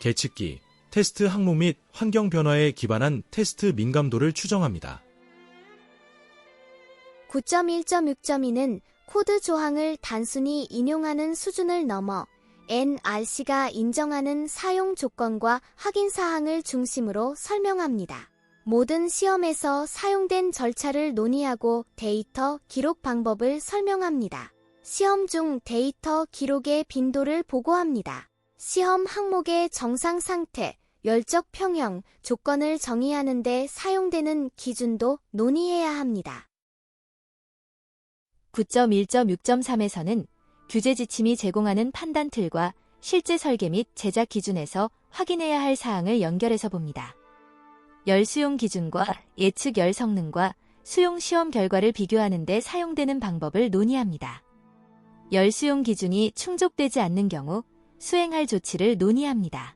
계측기, 테스트 항목 및 환경 변화에 기반한 테스트 민감도를 추정합니다. 9.1.6.2는 코드 조항을 단순히 인용하는 수준을 넘어 NRC가 인정하는 사용 조건과 확인 사항을 중심으로 설명합니다. 모든 시험에서 사용된 절차를 논의하고 데이터 기록 방법을 설명합니다. 시험 중 데이터 기록의 빈도를 보고합니다. 시험 항목의 정상 상태, 열적 평형, 조건을 정의하는 데 사용되는 기준도 논의해야 합니다. 9.1.6.3에서는 규제 지침이 제공하는 판단 틀과 실제 설계 및 제작 기준에서 확인해야 할 사항을 연결해서 봅니다. 열 수용 기준과 예측 열 성능과 수용 시험 결과를 비교하는 데 사용되는 방법을 논의합니다. 열 수용 기준이 충족되지 않는 경우 수행할 조치를 논의합니다.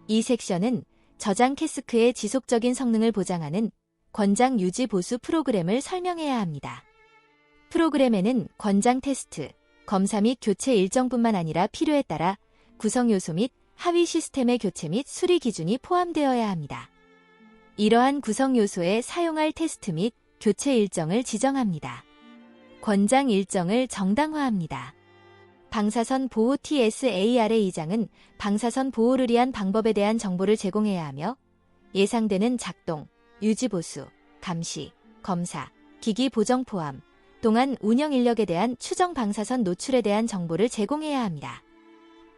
이 섹션은 저장 캐스크의 지속적인 성능을 보장하는 권장 유지 보수 프로그램을 설명해야 합니다. 프로그램에는 권장 테스트, 검사 및 교체 일정뿐만 아니라 필요에 따라 구성 요소 및 하위 시스템의 교체 및 수리 기준이 포함되어야 합니다. 이러한 구성 요소에 사용할 테스트 및 교체 일정을 지정합니다. 권장 일정을 정당화합니다. 방사선 보호 TSAR의 2장은 방사선 보호를 위한 방법에 대한 정보를 제공해야 하며 예상되는 작동, 유지보수, 감시, 검사, 기기 보정 포함, 동안 운영 인력에 대한 추정 방사선 노출에 대한 정보를 제공해야 합니다.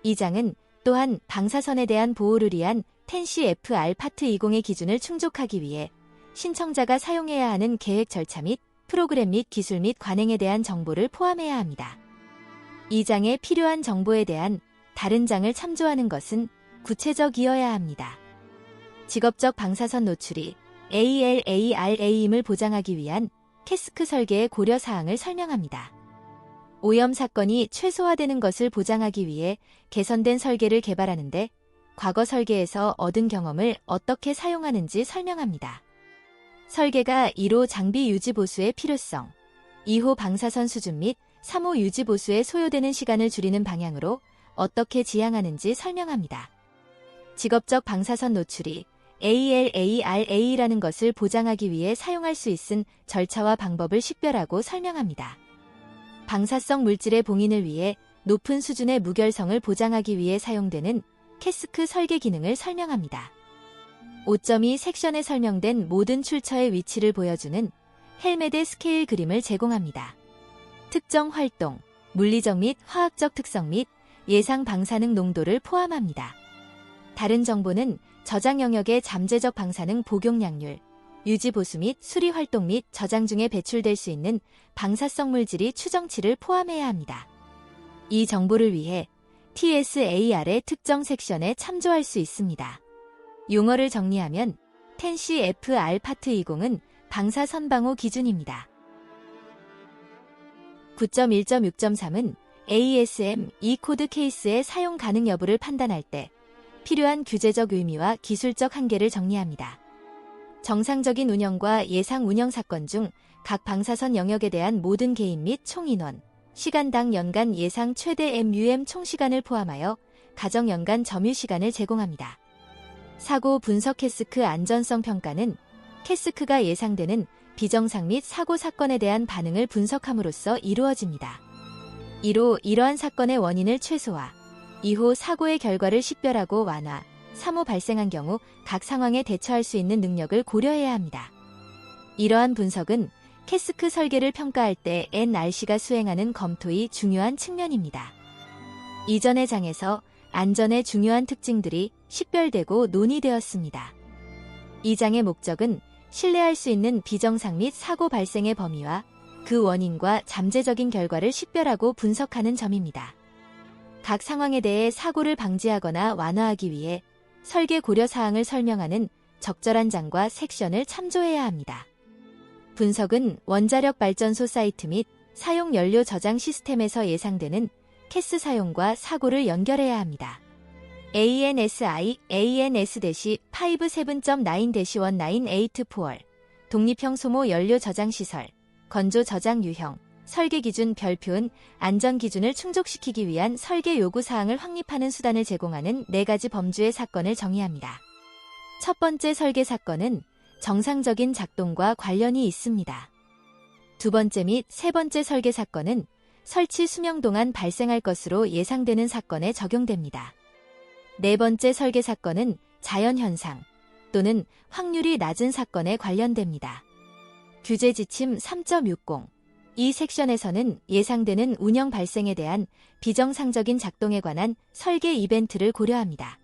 2장은 또한 방사선에 대한 보호를 위한 10CFR 파트 20의 기준을 충족하기 위해 신청자가 사용해야 하는 계획 절차 및 프로그램 및 기술 및 관행에 대한 정보를 포함해야 합니다. 이 장에 필요한 정보에 대한 다른 장을 참조하는 것은 구체적이어야 합니다. 직업적 방사선 노출이 ALARA임을 보장하기 위한 캐스크 설계의 고려사항을 설명합니다. 오염 사건이 최소화되는 것을 보장하기 위해 개선된 설계를 개발하는데 과거 설계에서 얻은 경험을 어떻게 사용하는지 설명합니다. 설계가 1호 장비 유지 보수의 필요성, 2호 방사선 수준 및 3호 유지 보수에 소요되는 시간을 줄이는 방향으로 어떻게 지향하는지 설명합니다. 직업적 방사선 노출이 ALARA라는 것을 보장하기 위해 사용할 수 있는 절차와 방법을 식별하고 설명합니다. 방사성 물질의 봉인을 위해 높은 수준의 무결성을 보장하기 위해 사용되는 캐스크 설계 기능을 설명합니다. 5.2 섹션에 설명된 모든 출처의 위치를 보여주는 헬메드 스케일 그림을 제공합니다. 특정 활동, 물리적 및 화학적 특성 및 예상 방사능 농도를 포함합니다. 다른 정보는 저장 영역의 잠재적 방사능 복용량률, 유지 보수 및 수리 활동 및 저장 중에 배출될 수 있는 방사성 물질이 추정치를 포함해야 합니다. 이 정보를 위해 TSAR의 특정 섹션에 참조할 수 있습니다. 용어를 정리하면 10CFR 파트 20은 방사선 방호 기준입니다. 9.1.6.3은 ASM 이 코드 케이스의 사용 가능 여부를 판단할 때 필요한 규제적 의미와 기술적 한계를 정리합니다. 정상적인 운영과 예상 운영 사건 중 각 방사선 영역에 대한 모든 개인 및 총 인원, 시간당 연간 예상 최대 MUM 총 시간을 포함하여 가정 연간 점유 시간을 제공합니다. 사고 분석 캐스크 안전성 평가는 캐스크가 예상되는 비정상 및 사고 사건에 대한 반응을 분석함으로써 이루어집니다. 1호 이러한 사건의 원인을 최소화, 2호 사고의 결과를 식별하고 완화, 3호 발생한 경우 각 상황에 대처할 수 있는 능력을 고려해야 합니다. 이러한 분석은 캐스크 설계를 평가할 때 NRC가 수행하는 검토의 중요한 측면입니다. 이전의 장에서 안전의 중요한 특징들이 식별되고 논의되었습니다. 이 장의 목적은 신뢰할 수 있는 비정상 및 사고 발생의 범위와 그 원인과 잠재적인 결과를 식별하고 분석하는 점입니다. 각 상황에 대해 사고를 방지하거나 완화하기 위해 설계 고려 사항을 설명하는 적절한 장과 섹션을 참조해야 합니다. 분석은 원자력 발전소 사이트 및 사용 연료 저장 시스템에서 예상되는 캐스 사용과 사고를 연결해야 합니다. ANSI, ANS-57.9-1984 독립형 소모 연료 저장 시설, 건조 저장 유형, 설계 기준 별표은 안전 기준을 충족시키기 위한 설계 요구 사항을 확립하는 수단을 제공하는 4가지 범주의 사건을 정의합니다. 첫 번째 설계 사건은 정상적인 작동과 관련이 있습니다. 두 번째 및 세 번째 설계 사건은 설치 수명 동안 발생할 것으로 예상되는 사건에 적용됩니다. 네 번째 설계 사건은 자연현상 또는 확률이 낮은 사건에 관련됩니다. 규제 지침 3.60 이 섹션에서는 예상되는 운영 발생에 대한 비정상적인 작동에 관한 설계 이벤트를 고려합니다.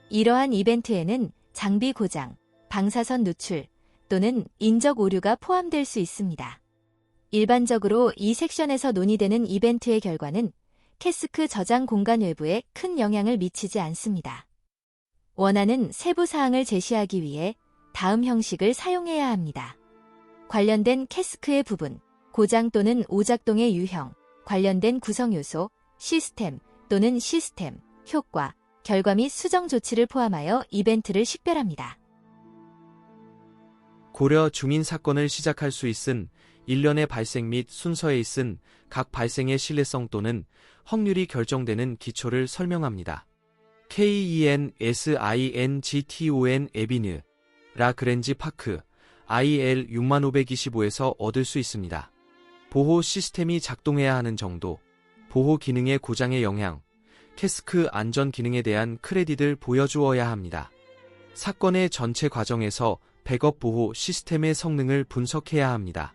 이러한 이벤트에는 장비 고장, 방사선 누출 또는 인적 오류가 포함될 수 있습니다. 일반적으로 이 섹션에서 논의되는 이벤트의 결과는 캐스크 저장 공간 외부에 큰 영향을 미치지 않습니다. 원하는 세부 사항을 제시하기 위해 다음 형식을 사용해야 합니다. 관련된 캐스크의 부분, 고장 또는 오작동의 유형, 관련된 구성 요소, 시스템 또는 시스템, 효과, 결과 및 수정 조치를 포함하여 이벤트를 식별합니다. 고려 중인 사건을 시작할 수 있은 일련의 발생 및 순서에 있은 각 발생의 신뢰성 또는 확률이 결정되는 기초를 설명합니다. KENSINGTON 에비뉴, 라그랜지 파크, IL 6525에서 얻을 수 있습니다. 보호 시스템이 작동해야 하는 정도, 보호 기능의 고장의 영향, 캐스크 안전 기능에 대한 크레딧을 보여주어야 합니다. 사건의 전체 과정에서 백업 보호 시스템의 성능을 분석해야 합니다.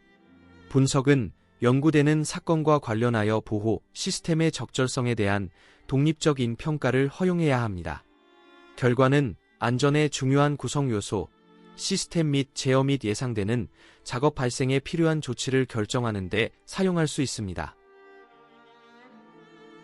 분석은 연구되는 사건과 관련하여 보호 시스템의 적절성에 대한 독립적인 평가를 허용해야 합니다. 결과는 안전의 중요한 구성 요소, 시스템 및 제어 및 예상되는 작업 발생에 필요한 조치를 결정하는 데 사용할 수 있습니다.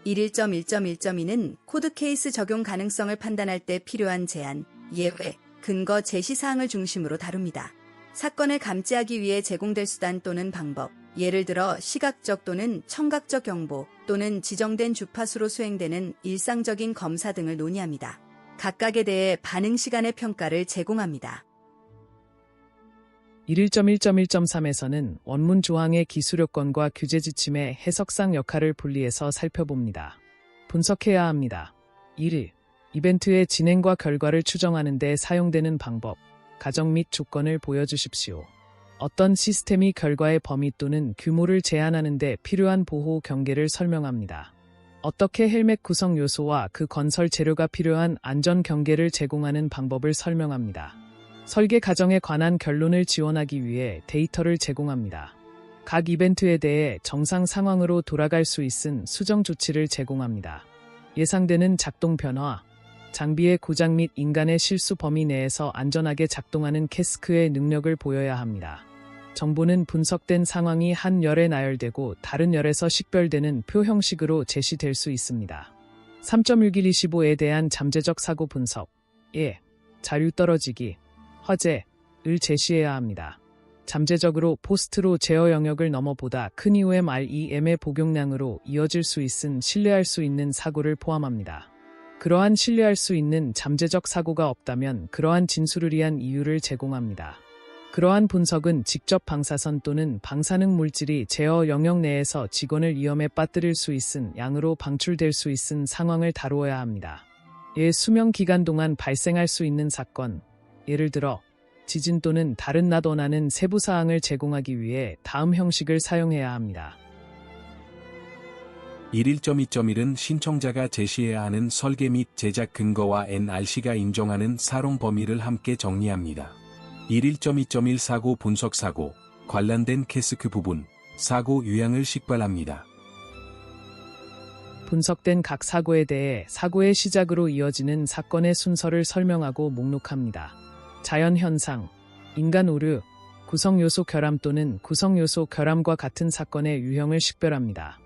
11.1.1.2는 코드 케이스 적용 가능성을 판단할 때 필요한 제한, 예외, 근거 제시 사항을 중심으로 다룹니다. 사건을 감지하기 위해 제공될 수단 또는 방법, 예를 들어 시각적 또는 청각적 경보 또는 지정된 주파수로 수행되는 일상적인 검사 등을 논의합니다. 각각에 대해 반응 시간의 평가를 제공합니다. 11.1.1.3에서는 원문 조항의 기술요건과 규제 지침의 해석상 역할을 분리해서 살펴봅니다. 분석해야 합니다. 1. 이벤트의 진행과 결과를 추정하는 데 사용되는 방법, 가정 및 조건을 보여주십시오. 어떤 시스템이 결과의 범위 또는 규모를 제한하는 데 필요한 보호 경계를 설명합니다. 어떻게 헬멧 구성 요소와 그 건설 재료가 필요한 안전 경계를 제공하는 방법을 설명합니다. 설계 과정에 관한 결론을 지원하기 위해 데이터를 제공합니다. 각 이벤트에 대해 정상 상황으로 돌아갈 수 있는 수정 조치를 제공합니다. 예상되는 작동 변화, 장비의 고장 및 인간의 실수 범위 내에서 안전하게 작동하는 캐스크의 능력을 보여야 합니다. 정보는 분석된 상황이 한 열에 나열되고 다른 열에서 식별되는 표 형식으로 제시될 수 있습니다. 3.1125에 대한 잠재적 사고 분석, 예, 자류 떨어지기, 화재를 제시해야 합니다. 잠재적으로 포스트로 제어 영역을 넘어 보다 큰 이후의 REM의 복용량으로 이어질 수 있은 신뢰할 수 있는 사고를 포함합니다. 그러한 신뢰할 수 있는 잠재적 사고가 없다면 그러한 진술을 위한 이유를 제공합니다. 그러한 분석은 직접 방사선 또는 방사능 물질이 제어 영역 내에서 직원을 위험에 빠뜨릴 수 있은 양으로 방출될 수 있는 상황을 다루어야 합니다. 예 수명 기간 동안 발생할 수 있는 사건, 예를 들어 지진 또는 다른 낯 원하는 세부 사항을 제공하기 위해 다음 형식을 사용해야 합니다. 11.2.1은 신청자가 제시해야 하는 설계 및 제작 근거와 NRC가 인정하는 사용 범위를 함께 정리합니다. 11.2.1 사고 분석 사고, 관련된 캐스크 부분, 사고 유형을 식별합니다. 분석된 각 사고에 대해 사고의 시작으로 이어지는 사건의 순서를 설명하고 목록합니다. 자연현상, 인간 오류, 구성요소 결함 또는 구성요소 결함과 같은 사건의 유형을 식별합니다.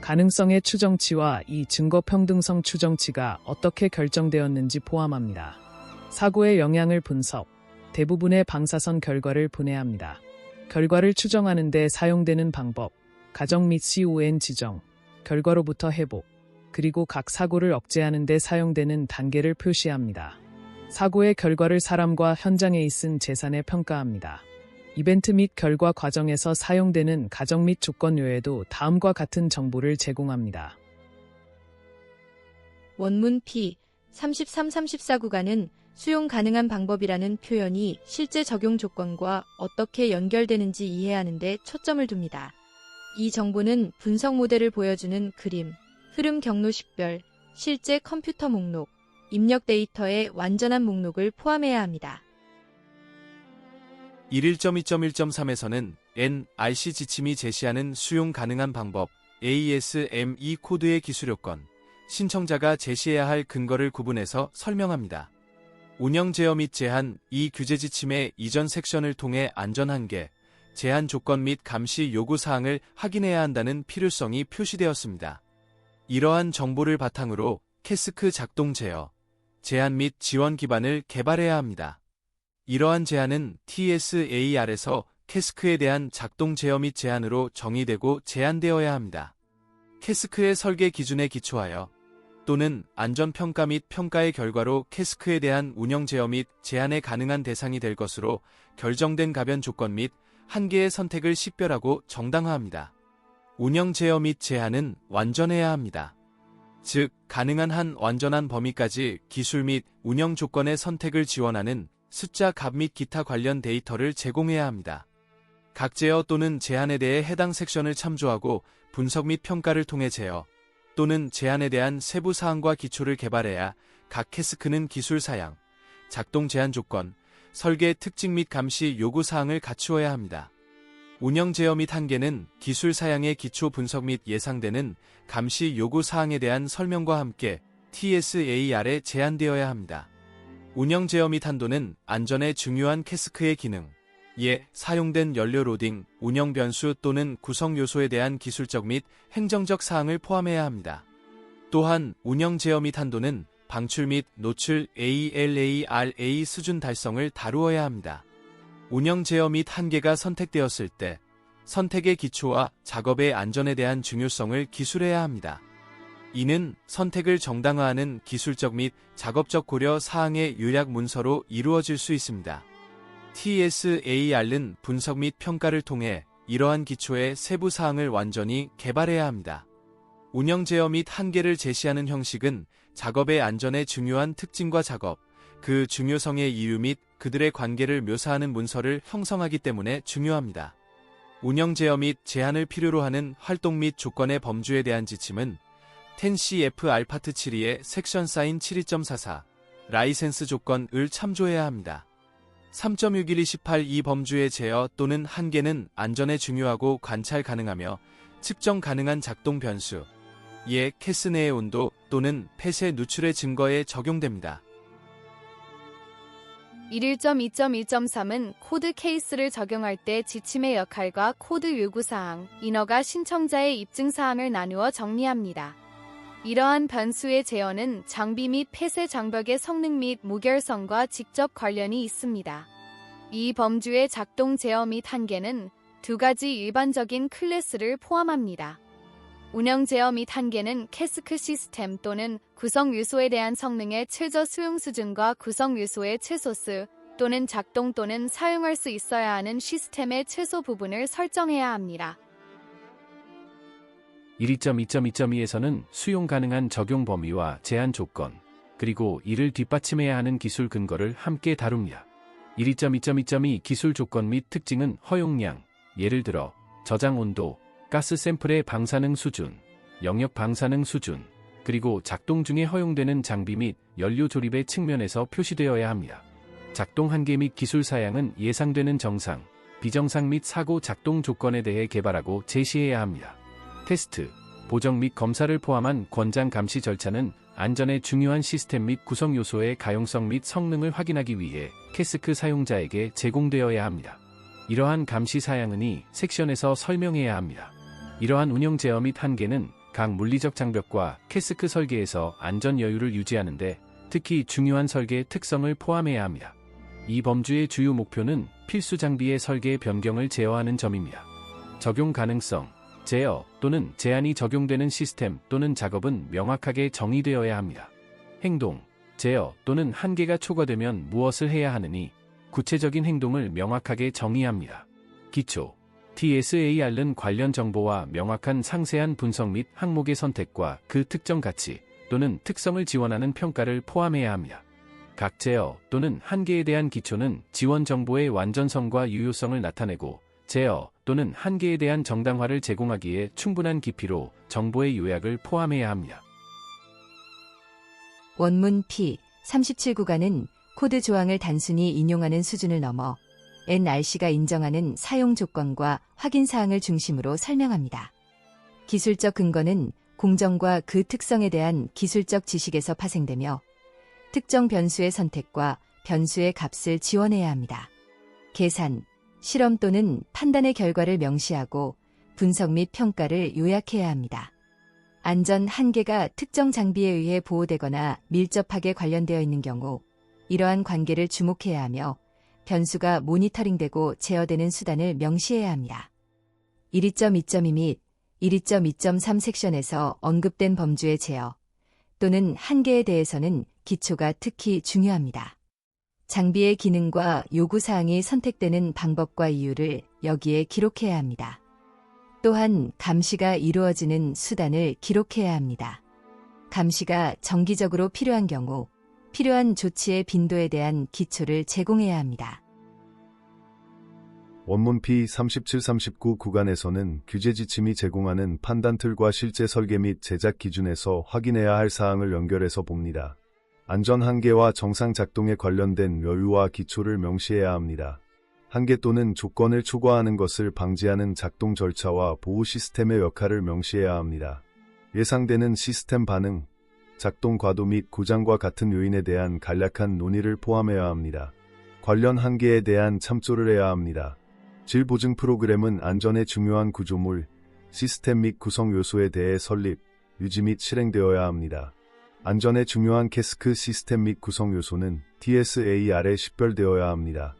가능성의 추정치와 이 증거 평등성 추정치가 어떻게 결정되었는지 포함합니다. 사고의 영향을 분석, 대부분의 방사선 결과를 분해합니다. 결과를 추정하는 데 사용되는 방법, 가정 및 CON 지정, 결과로부터 회복, 그리고 각 사고를 억제하는 데 사용되는 단계를 표시합니다. 사고의 결과를 사람과 현장에 있은 재산에 평가합니다. 이벤트 및 결과 과정에서 사용되는 가정 및 조건 외에도 다음과 같은 정보를 제공합니다. 원문 P 33-34 구간은 수용 가능한 방법이라는 표현이 실제 적용 조건과 어떻게 연결되는지 이해하는 데 초점을 둡니다. 이 정보는 분석 모델을 보여주는 그림, 흐름 경로 식별, 실제 컴퓨터 목록, 입력 데이터의 완전한 목록을 포함해야 합니다. 11.2.1.3에서는 NRC 지침이 제시하는 수용 가능한 방법, ASME 코드의 기술 요건, 신청자가 제시해야 할 근거를 구분해서 설명합니다. 운영 제어 및 제한, 이 규제 지침의 이전 섹션을 통해 안전 한계, 제한 조건 및 감시 요구 사항을 확인해야 한다는 필요성이 표시되었습니다. 이러한 정보를 바탕으로 캐스크 작동 제어, 제한 및 지원 기반을 개발해야 합니다. 이러한 제한은 TSAR에서 캐스크에 대한 작동 제어 및 제한으로 정의되고 제한되어야 합니다. 캐스크의 설계 기준에 기초하여 또는 안전평가 및 평가의 결과로 캐스크에 대한 운영 제어 및 제한에 가능한 대상이 될 것으로 결정된 가변 조건 및 한계의 선택을 식별하고 정당화합니다. 운영 제어 및 제한은 완전해야 합니다. 즉, 가능한 한 완전한 범위까지 기술 및 운영 조건의 선택을 지원하는 숫자 값 및 기타 관련 데이터를 제공해야 합니다. 각 제어 또는 제한에 대해 해당 섹션을 참조하고 분석 및 평가를 통해 제어 또는 제한에 대한 세부 사항과 기초를 개발해야 각 캐스크는 기술 사양, 작동 제한 조건, 설계 특징 및 감시 요구 사항을 갖추어야 합니다. 운영 제어 및 한계는 기술 사양의 기초 분석 및 예상되는 감시 요구 사항에 대한 설명과 함께 TSAR에 제한되어야 합니다. 운영 제어 및 한도는 안전에 중요한 캐스크의 기능, 예, 사용된 연료 로딩, 운영 변수 또는 구성 요소에 대한 기술적 및 행정적 사항을 포함해야 합니다. 또한 운영 제어 및 한도는 방출 및 노출 ALARA 수준 달성을 다루어야 합니다. 운영 제어 및 한계가 선택되었을 때 선택의 기초와 작업의 안전에 대한 중요성을 기술해야 합니다. 이는 선택을 정당화하는 기술적 및 작업적 고려 사항의 요약 문서로 이루어질 수 있습니다. TSAR은 분석 및 평가를 통해 이러한 기초의 세부 사항을 완전히 개발해야 합니다. 운영 제어 및 한계를 제시하는 형식은 작업의 안전에 중요한 특징과 작업, 그 중요성의 이유 및 그들의 관계를 묘사하는 문서를 형성하기 때문에 중요합니다. 운영 제어 및 제한을 필요로 하는 활동 및 조건의 범주에 대한 지침은 10CF 알파트 72의 섹션 사인 72.44 라이센스 조건을 참조해야 합니다. 3.61218 이 범주의 제어 또는 한계는 안전에 중요하고 관찰 가능하며 측정 가능한 작동 변수, 예, 캐스 내의 온도 또는 폐쇄 누출의 증거에 적용됩니다. 11.2.1.3은 코드 케이스를 적용할 때 지침의 역할과 코드 요구사항, 인허가 신청자의 입증사항을 나누어 정리합니다. 이러한 변수의 제어는 장비 및 폐쇄 장벽의 성능 및 무결성과 직접 관련이 있습니다. 이 범주의 작동 제어 및 한계는 두 가지 일반적인 클래스를 포함합니다. 운영 제어 및 한계는 캐스크 시스템 또는 구성 요소에 대한 성능의 최저 수용 수준과 구성 요소의 최소수 또는 작동 또는 사용할 수 있어야 하는 시스템의 최소 부분을 설정해야 합니다. 12.2.2.2에서는 수용 가능한 적용 범위와 제한 조건, 그리고 이를 뒷받침해야 하는 기술 근거를 함께 다룹니다. 12.2.2.2 기술 조건 및 특징은 허용량, 예를 들어 저장 온도, 가스 샘플의 방사능 수준, 영역 방사능 수준, 그리고 작동 중에 허용되는 장비 및 연료 조립의 측면에서 표시되어야 합니다. 작동 한계 및 기술 사양은 예상되는 정상, 비정상 및 사고 작동 조건에 대해 개발하고 제시해야 합니다. 테스트, 보정 및 검사를 포함한 권장 감시 절차는 안전에 중요한 시스템 및 구성 요소의 가용성 및 성능을 확인하기 위해 캐스크 사용자에게 제공되어야 합니다. 이러한 감시 사양은 이 섹션에서 설명해야 합니다. 이러한 운영 제어 및 한계는 각 물리적 장벽과 캐스크 설계에서 안전 여유를 유지하는데 특히 중요한 설계의 특성을 포함해야 합니다. 이 범주의 주요 목표는 필수 장비의 설계 변경을 제어하는 점입니다. 적용 가능성, 제어 또는 제한이 적용되는 시스템 또는 작업은 명확하게 정의되어야 합니다. 행동, 제어 또는 한계가 초과되면 무엇을 해야 하느니 구체적인 행동을 명확하게 정의합니다. 기초, TSAR은 관련 정보와 명확한 상세한 분석 및 항목의 선택과 그 특정 가치 또는 특성을 지원하는 평가를 포함해야 합니다. 각 제어 또는 한계에 대한 기초는 지원 정보의 완전성과 유효성을 나타내고 제어 또는 한계에 대한 정당화를 제공하기에 충분한 깊이로 정보의 요약을 포함해야 합니다. 원문 P37구간은 코드 조항을 단순히 인용하는 수준을 넘어 NRC가 인정하는 사용 조건과 확인 사항을 중심으로 설명합니다. 기술적 근거는 공정과 그 특성에 대한 기술적 지식에서 파생되며 특정 변수의 선택과 변수의 값을 지원해야 합니다. 계산, 실험 또는 판단의 결과를 명시하고 분석 및 평가를 요약해야 합니다. 안전 한계가 특정 장비에 의해 보호되거나 밀접하게 관련되어 있는 경우 이러한 관계를 주목해야 하며 변수가 모니터링되고 제어되는 수단을 명시해야 합니다. 1.2.2 및 1.2.3 섹션에서 언급된 범주의 제어 또는 한계에 대해서는 기초가 특히 중요합니다. 장비의 기능과 요구사항이 선택되는 방법과 이유를 여기에 기록해야 합니다. 또한 감시가 이루어지는 수단을 기록해야 합니다. 감시가 정기적으로 필요한 경우 필요한 조치의 빈도에 대한 기초를 제공해야 합니다. 원문 P37-39 구간에서는 규제 지침이 제공하는 판단 툴과 실제 설계 및 제작 기준에서 확인해야 할 사항을 연결해서 봅니다. 안전 한계와 정상 작동에 관련된 여유와 기초를 명시해야 합니다. 한계 또는 조건을 초과하는 것을 방지하는 작동 절차와 보호 시스템의 역할을 명시해야 합니다. 예상되는 시스템 반응, 작동 과도 및 고장과 같은 요인에 대한 간략한 논의를 포함해야 합니다. 관련 한계에 대한 참조를 해야 합니다. 질 보증 프로그램은 안전에 중요한 구조물, 시스템 및 구성 요소에 대해 설립, 유지 및 실행되어야 합니다. 안전에 중요한 캐스크 시스템 및 구성 요소는 TSAR에 식별되어야 합니다.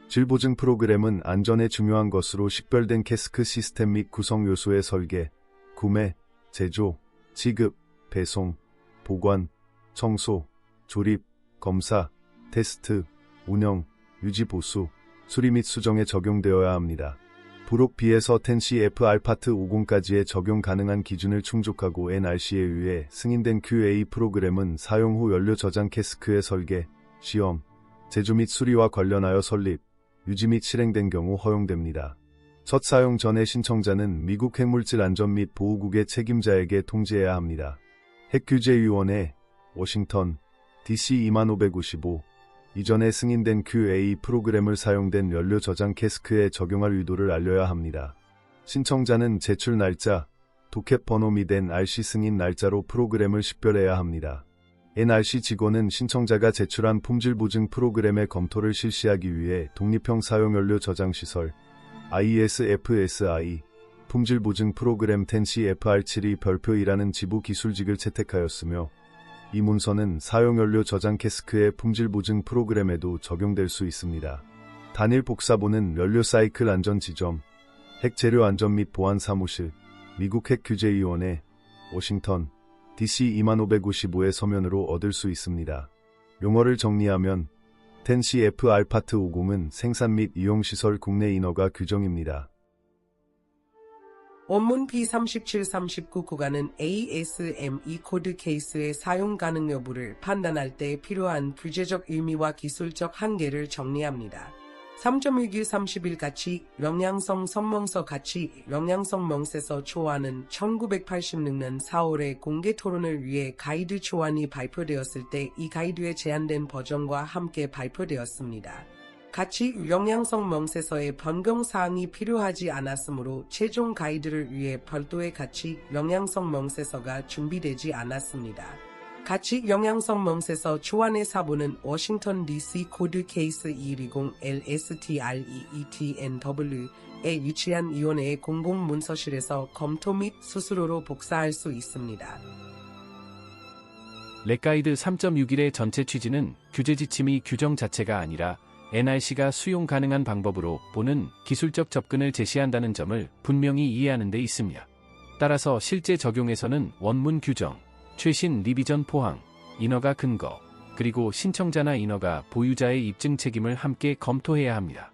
질 보증 프로그램은 안전에 중요한 것으로 식별된 캐스크 시스템 및 구성 요소의 설계, 구매, 제조, 지급, 배송, 보관, 청소, 조립, 검사, 테스트, 운영, 유지 보수, 수리 및 수정에 적용되어야 합니다. 부록 B에서 10CF 알파트 50까지의 적용 가능한 기준을 충족하고 NRC에 의해 승인된 QA 프로그램은 사용 후 연료 저장 캐스크의 설계, 시험, 제조 및 수리와 관련하여 설립, 유지 및 실행된 경우 허용됩니다. 첫 사용 전에 신청자는 미국 핵물질 안전 및 보호국의 책임자에게 통지해야 합니다. 핵규제위원회, 워싱턴, DC 20555, 이전에 승인된 QA 프로그램을 사용된 연료 저장 캐스크에 적용할 의도를 알려야 합니다. 신청자는 제출 날짜, 도켓 번호 및 NRC 승인 날짜로 프로그램을 식별해야 합니다. NRC 직원은 신청자가 제출한 품질 보증 프로그램의 검토를 실시하기 위해 독립형 사용 연료 저장 시설, ISFSI, 품질 보증 프로그램 10CFR7이 별표 2라는 지부 기술직을 채택하였으며 이 문서는 사용 연료 저장 캐스크의 품질 보증 프로그램에도 적용될 수 있습니다. 단일 복사본은 연료 사이클 안전 지점, 핵재료 안전 및 보안 사무실, 미국 핵규제위원회, 워싱턴, DC 20555의 서면으로 얻을 수 있습니다. 용어를 정리하면 10CF 알파트 50은 생산 및 이용시설 국내 인허가 규정입니다. 원문 P37-39 구간은 ASME 코드 케이스의 사용 가능 여부를 판단할 때 필요한 규제적 의미와 기술적 한계를 정리합니다. 3.1931 가치, 영양성 선명서 가치, 영양성 명세서 초안은 1986년 4월에 공개 토론을 위해 가이드 초안이 발표되었을 때 이 가이드의 제한된 버전과 함께 발표되었습니다. 가치 영양성 명세서의 변경 사항이 필요하지 않았으므로 최종 가이드를 위해 별도의 가치 영양성 명세서가 준비되지 않았습니다. 가치 영향성 멈에서 초안의 사본은 워싱턴 DC 코드 케이스 220LSTREETNW에 위치한 위원회의 공공문서실에서 검토 및 수수료로 복사할 수 있습니다. 렉가이드 3.61의 전체 취지는 규제 지침이 규정 자체가 아니라 NRC가 수용 가능한 방법으로 보는 기술적 접근을 제시한다는 점을 분명히 이해하는 데 있습니다. 따라서 실제 적용에서는 원문 규정, 최신 리비전 포항, 인허가 근거, 그리고 신청자나 인허가 보유자의 입증 책임을 함께 검토해야 합니다.